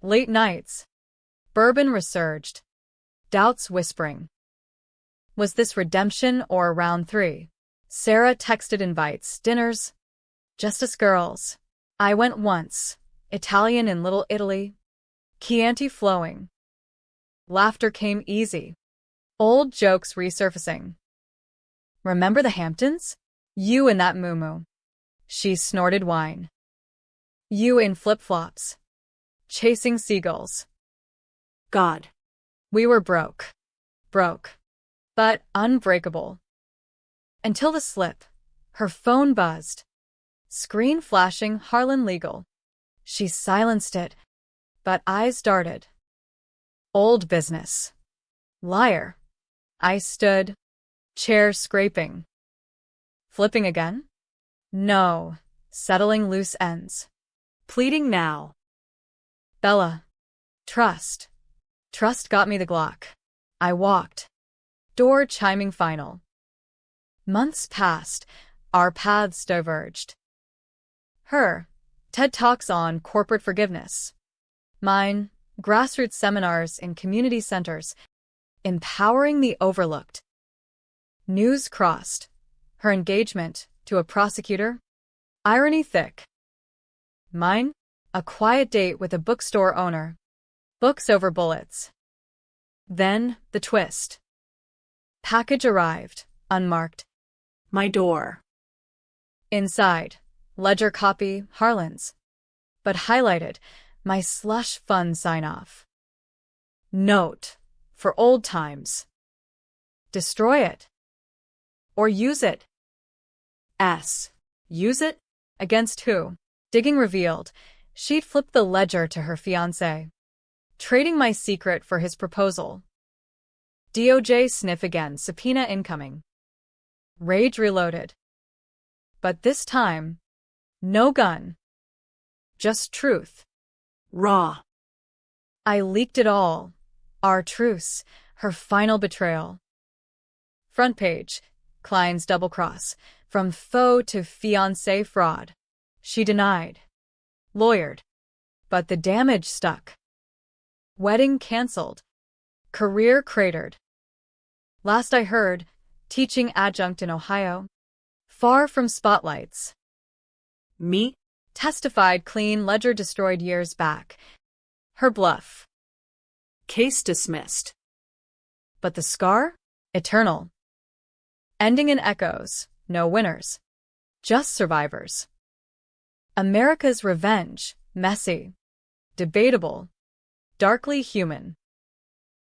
Late nights. Bourbon resurged. Doubts whispering. Was this redemption or round 3? Sarah texted invites, dinners. Just us girls. I went once. Italian in Little Italy. Chianti flowing. Laughter came easy. Old jokes resurfacing. Remember the Hamptons? You in that muumuu. She snorted wine. You in flip-flops. Chasing seagulls.
God.
We were broke. Broke. But unbreakable. Until the slip. Her phone buzzed. Screen flashing Harlan legal. She silenced it, but eyes darted. Old business. Liar. I stood. Chair scraping. Flipping again? No. Settling loose ends.
Pleading now.
Bella. Trust. Trust got me the Glock. I walked. Door chiming final. Months passed. Our paths diverged. Her. TED Talks on corporate forgiveness. Mine. Grassroots seminars in community centers. Empowering the overlooked. News crossed. Her engagement to a prosecutor. Irony thick. Mine? A quiet date with a bookstore owner. Books over bullets. Then, the twist. Package arrived, unmarked.
My door.
Inside, ledger copy, Harlan's. But highlighted, my slush fund sign-off. Note, for old times. Destroy it. Or use it. S. Use it? Against who? Digging revealed, she'd flipped the ledger to her fiancé. Trading my secret for his proposal. DOJ sniff again, subpoena incoming. Rage reloaded. But this time, no gun. Just truth.
Raw.
I leaked it all. Our truce, her final betrayal. Front page, Klein's double cross, from foe to fiancé fraud. She denied. Lawyered. But the damage stuck. Wedding cancelled. Career cratered. Last I heard, teaching adjunct in Ohio. Far from spotlights.
Me?
Testified clean ledger destroyed years back. Her bluff.
Case dismissed.
But the scar? Eternal. Ending in echoes, no winners. Just survivors. America's revenge, messy. Debatable. Darkly human.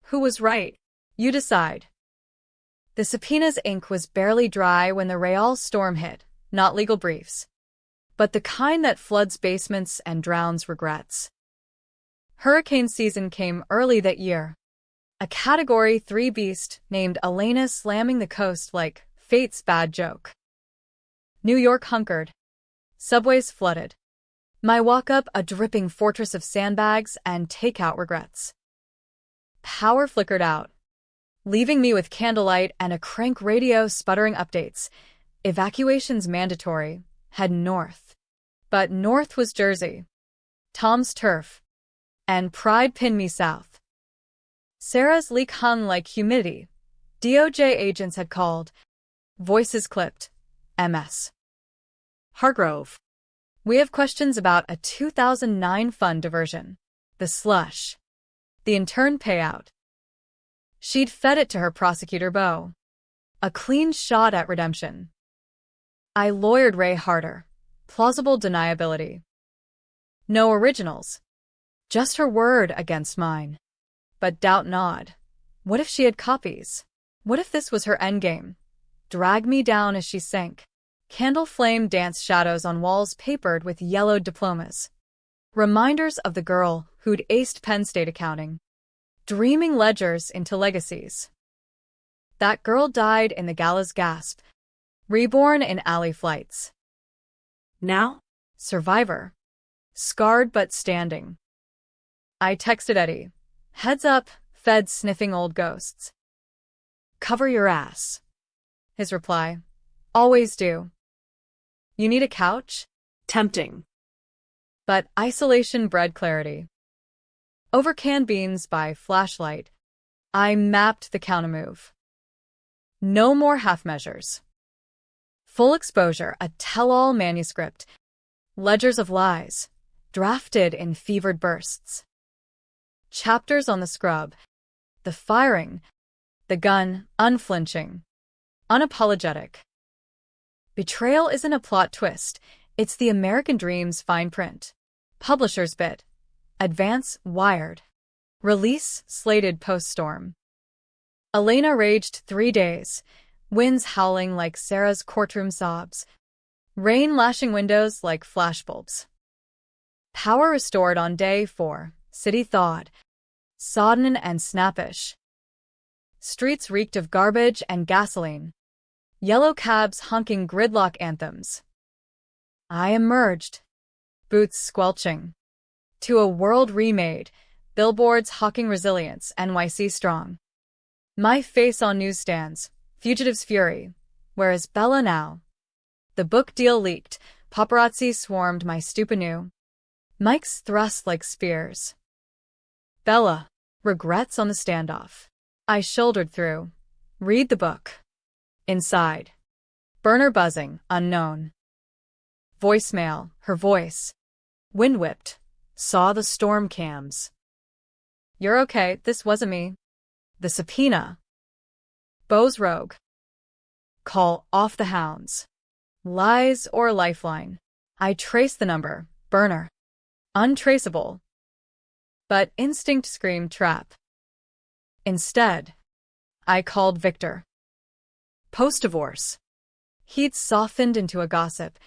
Who was right? You decide. The subpoena's ink was barely dry when the Real storm hit, not legal briefs. But the kind that floods basements and drowns regrets. Hurricane season came early that year. A Category 3 beast named Elena slamming the coast like fate's bad joke. New York hunkered. Subways flooded. My walk-up a dripping fortress of sandbags and takeout regrets. Power flickered out, leaving me with candlelight and a crank radio sputtering updates. Evacuations mandatory. Head north. But north was Jersey. Tom's turf. And pride pinned me south. Sarah's leak hung like humidity. DOJ agents had called. Voices clipped. MS.
Hargrove.
We have questions about a 2009 fund diversion. The slush. The intern payout. She'd fed it to her prosecutor Beau. A clean shot at redemption. I lawyered Ray harder. Plausible deniability. No originals. Just her word against mine. But doubt not. What if she had copies? What if this was her endgame? Drag me down as she sank. Candle flame danced shadows on walls papered with yellowed diplomas. Reminders of the girl who'd aced Penn State accounting. Dreaming ledgers into legacies. That girl died in the gala's gasp. Reborn in alley flights.
Now?
Survivor. Scarred but standing. I texted Eddie. Heads up, feds sniffing old ghosts. Cover your ass. His reply. Always do. You need a couch?
Tempting.
But isolation bred clarity. Over canned beans by flashlight, I mapped the countermove. No more half measures. Full exposure, a tell-all manuscript. Ledgers of lies, drafted in fevered bursts. Chapters on the scrub, the firing, the gun, unflinching, unapologetic. Betrayal isn't a plot twist, it's the American dream's fine print. Publisher's bid. Advance wired. Release slated post-storm. Elena raged 3 days, winds howling like Sarah's courtroom sobs, rain lashing windows like flashbulbs. Power restored on day 4, city thawed, sodden and snappish. Streets reeked of garbage and gasoline. Yellow cabs honking gridlock anthems. I emerged, boots squelching, to a world remade, billboards hawking resilience, NYC strong. My face on newsstands, fugitive's fury. Where is Bella now? The book deal leaked, paparazzi swarmed my stoop anew. Mics thrust like spears. Bella, regrets on the standoff. I shouldered through. Read the book. Inside. Burner buzzing, unknown. Voicemail, her voice. Wind-whipped. Saw the storm cams. You're okay, this wasn't me. The subpoena. Beau's rogue. Call off the hounds. Lies or lifeline. I traced the number. Burner. Untraceable. But instinct screamed trap. Instead, I called Victor. Post-divorce. He'd softened into a gossip,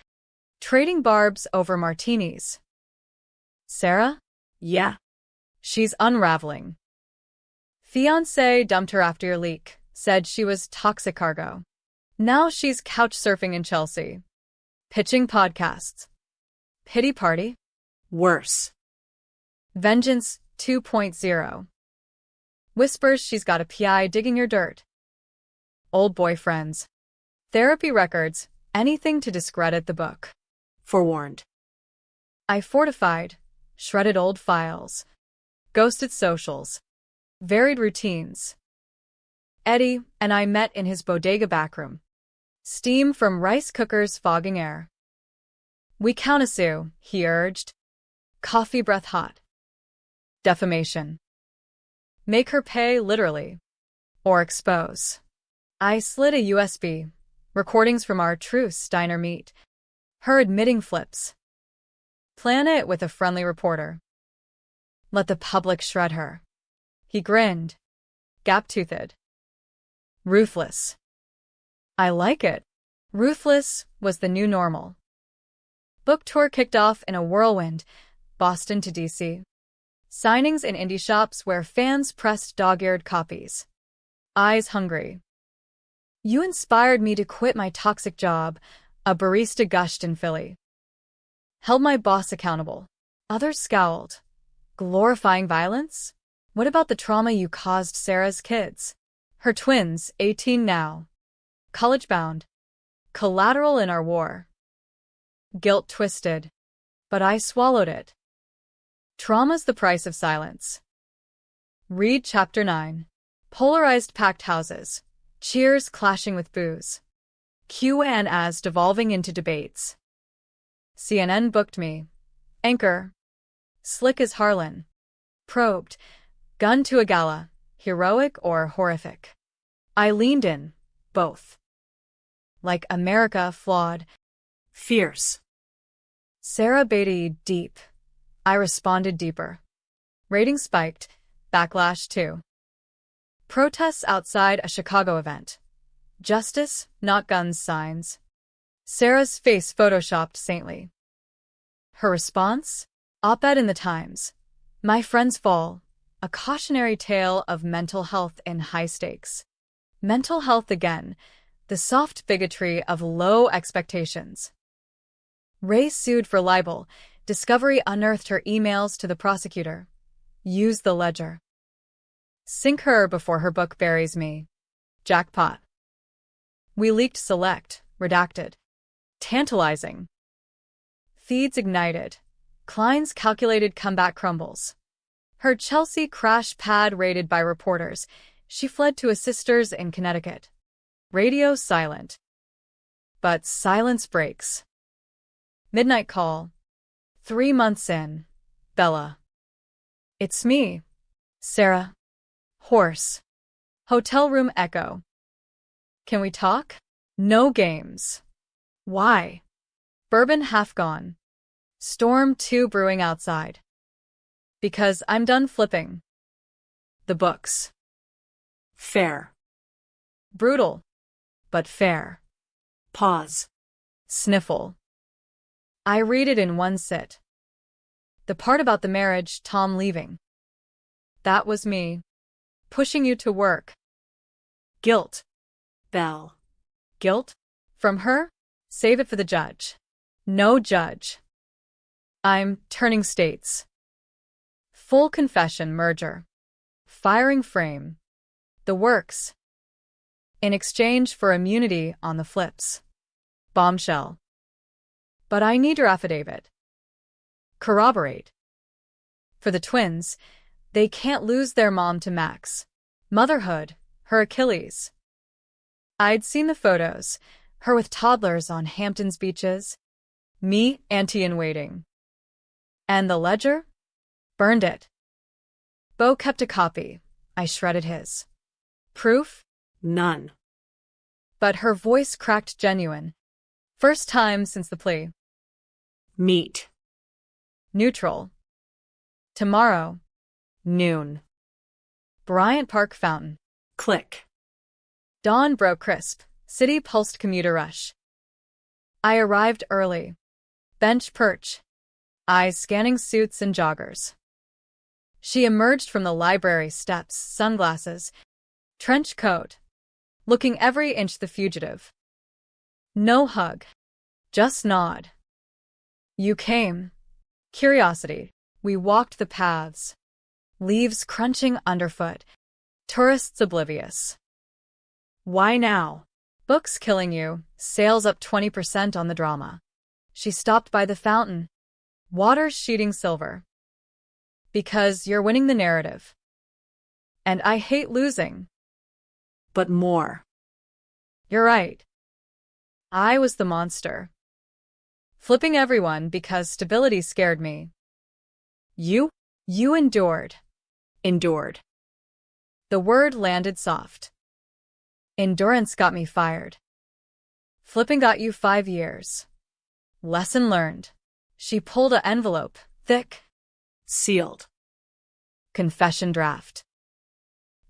trading barbs over martinis. Sarah?
Yeah.
She's unraveling. Fiancé dumped her after your leak, said she was toxic cargo. Now she's couch surfing in Chelsea. Pitching podcasts. Pity party?
Worse.
Vengeance 2.0. Whispers she's got a PI digging your dirt. Old boyfriends. Therapy records, anything to discredit the book.
Forewarned.
I fortified, shredded old files, ghosted socials, varied routines. Eddie and I met in his bodega backroom. Steam from rice cookers fogging air. We countersue, he urged. Coffee breath hot. Defamation. Make her pay literally. Or expose. I slid a USB. Recordings from our truce diner meet. Her admitting flips. Plan it with a friendly reporter. Let the public shred her. He grinned. Gap-toothed. Ruthless. I like it. Ruthless was the new normal. Book tour kicked off in a whirlwind. Boston to DC. Signings in indie shops where fans pressed dog-eared copies. Eyes hungry. You inspired me to quit my toxic job, a barista gushed in Philly. Held my boss accountable. Others scowled. Glorifying violence? What about the trauma you caused Sarah's kids? Her twins, 18 now. College-bound. Collateral in our war. Guilt twisted. But I swallowed it. Trauma's the price of silence. Read Chapter 9. Polarized packed houses. Cheers clashing with boos. Q&As devolving into debates. CNN booked me. Anchor. Slick as Harlan. Probed. Gun to a gala. Heroic or horrific. I leaned in. Both. Like America flawed.
Fierce.
Sarah Beatty, deep. I responded deeper. Rating spiked. Backlash too. Protests outside a Chicago event. Justice, not guns signs. Sarah's face photoshopped saintly. Her response? Op-ed in the Times. My friend's fall. A cautionary tale of mental health in high stakes. Mental health again. The soft bigotry of low expectations. Ray sued for libel. Discovery unearthed her emails to the prosecutor. Use the ledger. Sink her before her book buries me. Jackpot. We leaked select, redacted. Tantalizing. Feeds ignited. Klein's calculated comeback crumbles. Her Chelsea crash pad raided by reporters. She fled to a sister's in Connecticut. Radio silent. But silence breaks. Midnight call. 3 months in. Bella. It's me. Sarah. Horse. Hotel room echo. Can we talk? No games. Why? Bourbon half gone. Storm 2 brewing outside. Because I'm done flipping. The books.
Fair.
Brutal. But fair.
Pause.
Sniffle. I read it in one sit. The part about the marriage, Tom leaving. That was me. Pushing you to work. Guilt.
Bell.
Guilt? From her? Save it for the judge. No judge. I'm turning states. Full confession merger. Firing frame. The works. In exchange for immunity on the flips. Bombshell. But I need your affidavit. Corroborate. For the twins, they can't lose their mom to Max. Motherhood, her Achilles. I'd seen the photos, her with toddlers on Hampton's beaches. Me, auntie-in-waiting. And the ledger? Burned it. Beau kept a copy. I shredded his. Proof?
None.
But her voice cracked genuine. First time since the plea.
Meet.
Neutral. Tomorrow. Noon. Bryant Park Fountain.
Click.
Dawn broke crisp. City pulsed commuter rush. I arrived early. Bench perch. Eyes scanning suits and joggers. She emerged from the library steps, sunglasses, trench coat, looking every inch the fugitive. No hug. Just nod. You came. Curiosity. We walked the paths. Leaves crunching underfoot. Tourists oblivious. Why now? Books killing you. Sales up 20% on the drama. She stopped by the fountain. Water sheeting silver. Because you're winning the narrative. And I hate losing.
But more.
You're right. I was the monster. Flipping everyone because stability scared me. You endured. Endured. The word landed soft. Endurance got me fired. Flipping got you 5 years. Lesson learned. She pulled an envelope, thick.
Sealed.
Confession draft.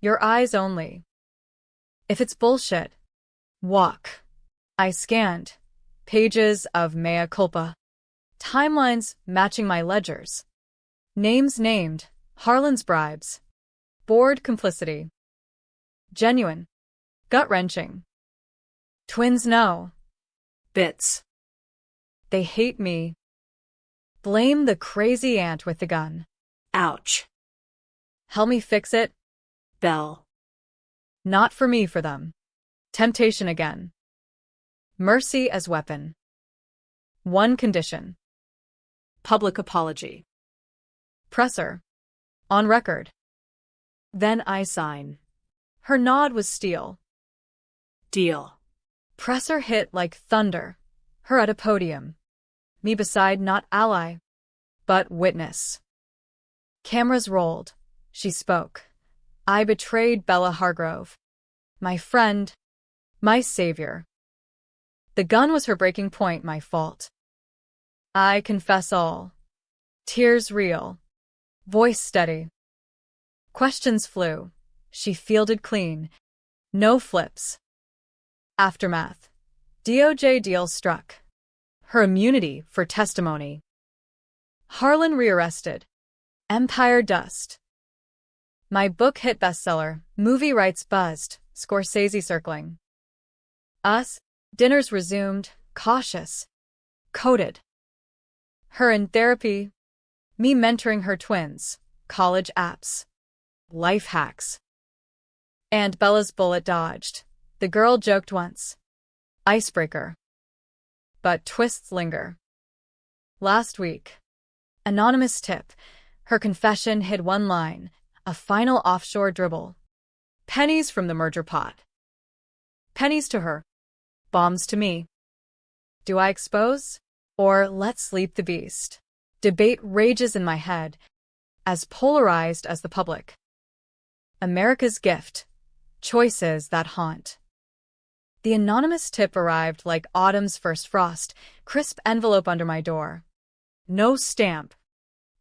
Your eyes only. If it's bullshit, walk. I scanned. Pages of mea culpa. Timelines matching my ledgers. Names named. Harlan's bribes. Bored complicity. Genuine. Gut-wrenching. Twins know.
Bits.
They hate me. Blame the crazy aunt with the gun.
Ouch.
Help me fix it.
Bell.
Not for me, for them. Temptation again. Mercy as weapon. One condition.
Public apology.
Presser. On record.
Then I sign.
Her nod was steel.
Deal.
Presser hit like thunder. Her at a podium. Me beside, not ally, but witness. Cameras rolled. She spoke. I betrayed Bella Hargrove. My friend. My savior. The gun was her breaking point, my fault. I confess all. Tears real. Voice steady. Questions flew. She fielded clean. No flips. Aftermath. DOJ deal struck. Her immunity for testimony. Harlan rearrested. Empire dust. My book hit bestseller. Movie rights buzzed. Scorsese circling. Us. Dinners resumed. Cautious. Coded. Her in therapy. Me mentoring her twins. College apps. Life hacks. And Bella's bullet dodged. The girl joked once. Icebreaker. But twists linger. Last week. Anonymous tip. Her confession hid one line. A final offshore dribble. Pennies from the merger pot. Pennies to her. Bombs to me. Do I expose? Or let sleep the beast? Debate rages in my head, as polarized as the public. America's gift. Choices that haunt. The anonymous tip arrived like autumn's first frost, crisp envelope under my door. No stamp.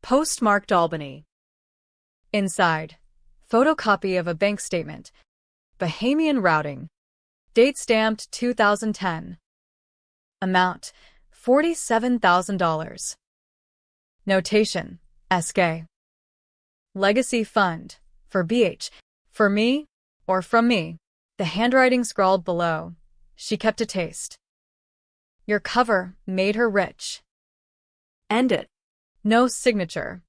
Postmarked Albany. Inside, photocopy of a bank statement. Bahamian routing. Date stamped 2010. Amount, $47,000. Notation, SK. Legacy Fund, for BH, for me, or from me. The handwriting scrawled below. She kept a taste. Your cover made her rich.
End it.
No signature.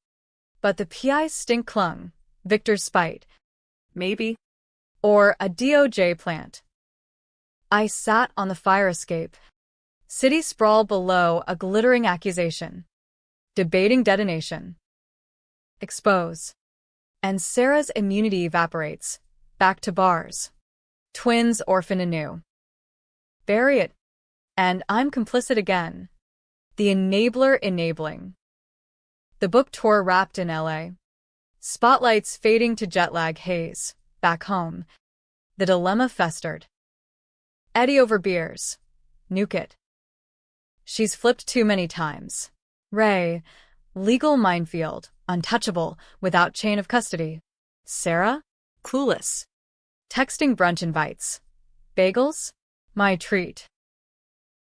But the PI's stink clung. Victor's spite.
Maybe.
Or a DOJ plant. I sat on the fire escape. City sprawl below a glittering accusation. Debating detonation. Expose. And Sarah's immunity evaporates. Back to bars. Twins orphan anew. Bury it. And I'm complicit again. The enabler enabling. The book tour wrapped in LA. Spotlights fading to jet lag haze. Back home. The dilemma festered. Eddie over beers. Nuke it. She's flipped too many times. Ray. Legal minefield. Untouchable. Without chain of custody. Sarah?
Clueless.
Texting brunch invites. Bagels? My treat.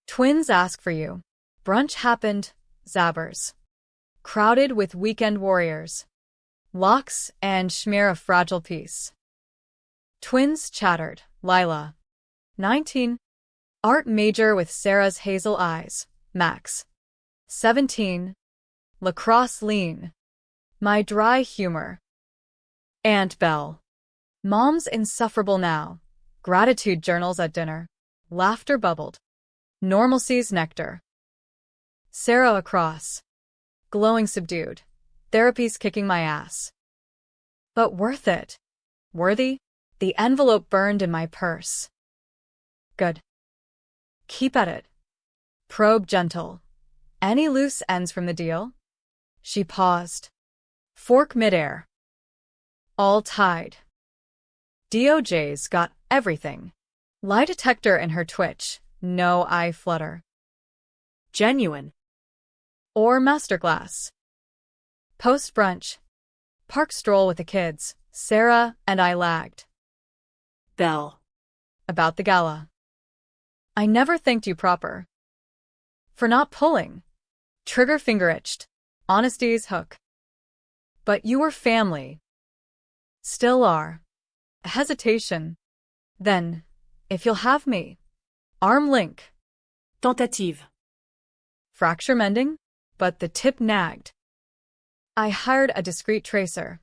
Twins ask for you. Brunch happened. Zabbers. Crowded with weekend warriors. Locks and schmear a fragile piece. Twins chattered. Lila. 19. Art major with Sarah's hazel eyes. Max. 17. Lacrosse lean. My dry humor. Aunt Belle. Mom's insufferable now. Gratitude journals at dinner. Laughter bubbled. Normalcy's nectar. Sarah across. Glowing subdued. Therapy's kicking my ass. But worth it. Worthy? The envelope burned in my purse. Good. Keep at it. Probe gentle. Any loose ends from the deal? She paused. Fork midair. All tied. DOJ's got everything. Lie detector in her twitch. No eye flutter.
Genuine.
Or masterclass. Post-brunch. Park stroll with the kids. Sarah and I lagged.
Bell.
About the gala. I never thanked you proper. For not pulling. Trigger finger itched. Honesty's hook. But you were family. Still are. A hesitation. Then, if you'll have me. Arm link.
Tentative.
Fracture mending? But the tip nagged. I hired a discreet tracer.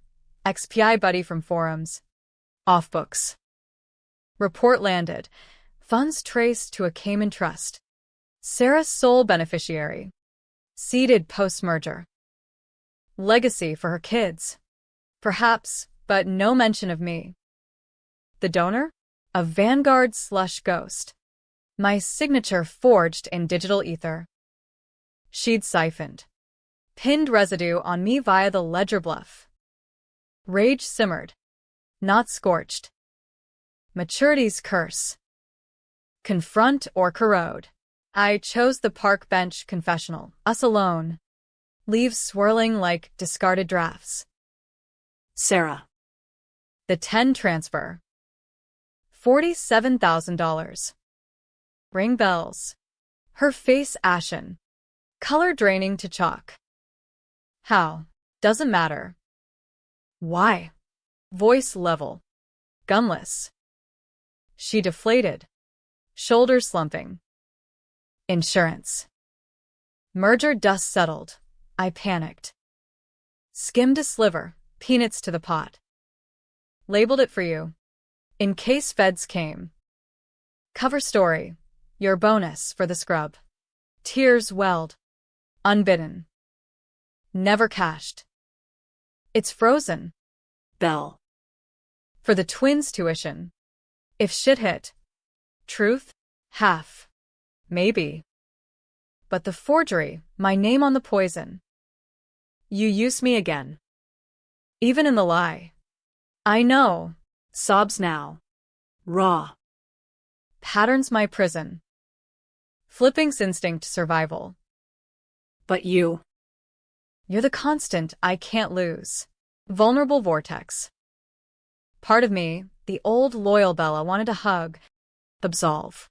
XPI buddy from forums. Off books. Report landed. Funds traced to a Cayman trust. Sarah's sole beneficiary. Seeded post-merger. Legacy for her kids. Perhaps, but no mention of me. The donor? A Vanguard slush ghost. My signature forged in digital ether. She'd siphoned. Pinned residue on me via the ledger bluff. Rage simmered. Not scorched. Maturity's curse. Confront or corrode. I chose the park bench confessional, us alone. Leaves swirling like discarded drafts.
Sarah.
The 10 transfer. $47,000. Ring bells. Her face ashen. Color draining to chalk. How? Doesn't matter. Why? Voice level. Gunless. She deflated. Shoulders slumping. Insurance. Merger dust settled. I panicked. Skimmed a sliver, peanuts to the pot. Labeled it for you. In case feds came. Cover story. Your bonus for the scrub. Tears welled. Unbidden. Never cashed. It's frozen.
Bell.
For the twins' tuition. If shit hit. Truth? Half. Maybe. But the forgery, my name on the poison. You use me again. Even in the lie. I know.
Sobs now. Raw.
Patterns my prison. Flipping's instinct survival.
But you.
You're the constant I can't lose. Vulnerable vortex. Part of me, the old loyal Bella, wanted to hug. Absolve.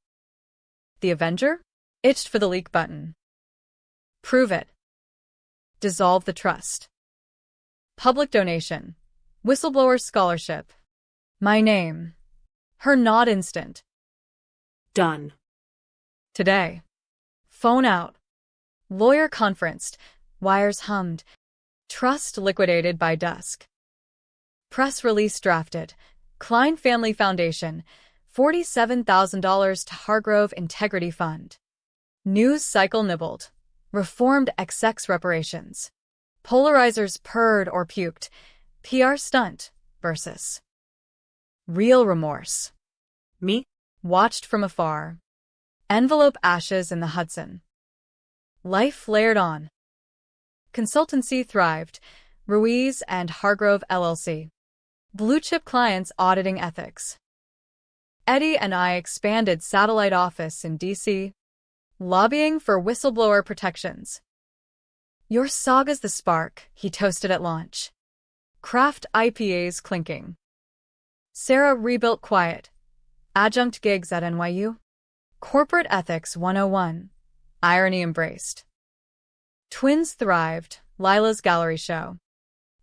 The Avenger? Itched for the leak button. Prove it. Dissolve the trust. Public donation. Whistleblower scholarship. My name. Her nod instant.
Done.
Today. Phone out. Lawyer conferenced. Wires hummed. Trust liquidated by dusk. Press release drafted. Klein Family Foundation. $47,000 to Hargrove Integrity Fund. News cycle nibbled. Reformed XX reparations. Polarizers purred or puked. PR stunt versus real remorse.
Me?
Watched from afar. Envelope ashes in the Hudson. Life flared on. Consultancy thrived. Ruiz and Hargrove LLC. Blue-chip clients auditing ethics. Eddie and I expanded satellite office in D.C., lobbying for whistleblower protections. Your saga's the spark, he toasted at launch. Craft IPAs clinking. Sarah rebuilt quiet. Adjunct gigs at NYU. Corporate Ethics 101. Irony embraced. Twins thrived. Lila's gallery show.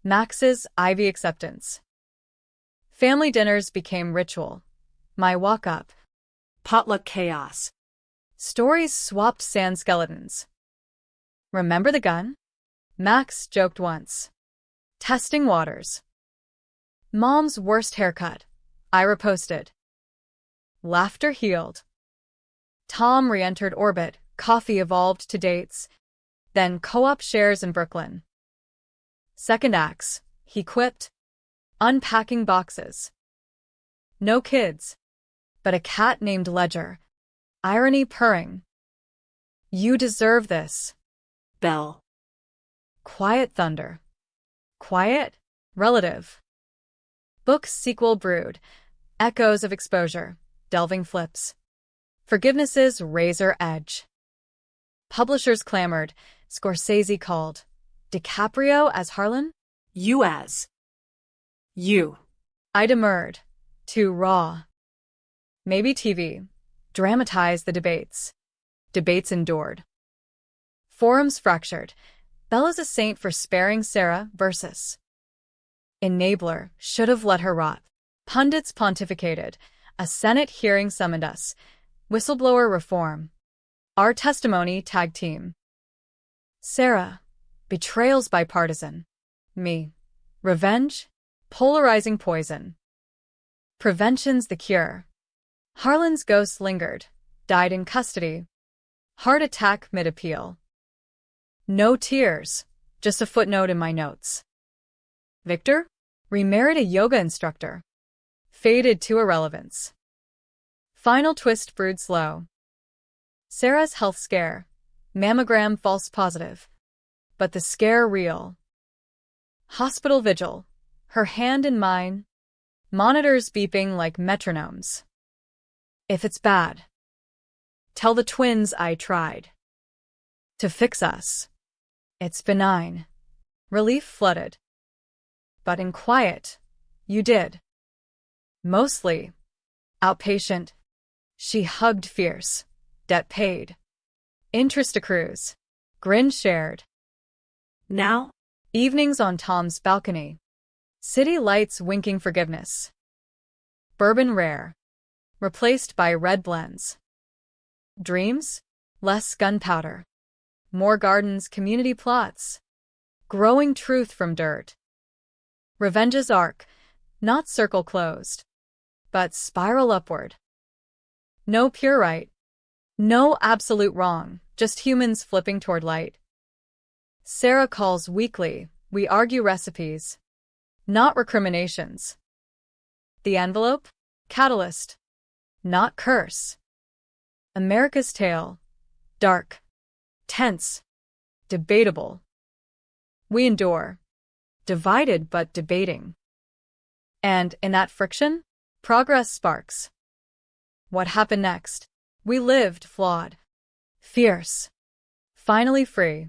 Max's Ivy acceptance. Family dinners became ritual. My walk-up.
Potluck chaos.
Stories swapped sand skeletons. Remember the gun? Max joked once. Testing waters. Mom's worst haircut. Ira posted. Laughter healed. Tom re-entered orbit. Coffee evolved to dates. Then co-op shares in Brooklyn. Second acts, he quipped. Unpacking boxes. No kids. But a cat named Ledger. Irony purring. You deserve this.
Bell.
Quiet thunder. Quiet? Relative. Book's sequel brewed. Echoes of exposure. Delving flips. Forgiveness's razor edge. Publishers clamored. Scorsese called. DiCaprio as Harlan?
You as. You.
I demurred. Too raw. Maybe TV. Dramatize the debates. Debates endured. Forums fractured. Bella's a saint for sparing Sarah versus enabler, should have let her rot. Pundits pontificated. A Senate hearing summoned us. Whistleblower reform. Our testimony tag team. Sarah. Betrayals bipartisan. Me. Revenge. Polarizing poison. Prevention's the cure. Harlan's ghost lingered. Died in custody. Heart attack mid-appeal. No tears. Just a footnote in my notes. Victor? Remarried a yoga instructor. Faded to irrelevance. Final twist brewed slow. Sarah's health scare. Mammogram false positive. But the scare real. Hospital vigil. Her hand in mine. Monitors beeping like metronomes. If it's bad. Tell the twins I tried to fix us. It's benign. Relief flooded. But in quiet, you did. Mostly. Outpatient. She hugged fierce. Debt paid. Interest accrues. Grin shared.
Now?
Evenings on Tom's balcony. City lights winking forgiveness. Bourbon rare. Replaced by red blends. Dreams? Less gunpowder. More gardens, community plots. Growing truth from dirt. Revenge's arc, not circle closed, but spiral upward. No pure right. No absolute wrong, just humans flipping toward light. Sarah calls weekly, we argue recipes, not recriminations. The envelope? Catalyst, not curse. America's tale, dark, tense, debatable. We endure, divided but debating. And in that friction, progress sparks. What happened next? We lived flawed, fierce, finally free.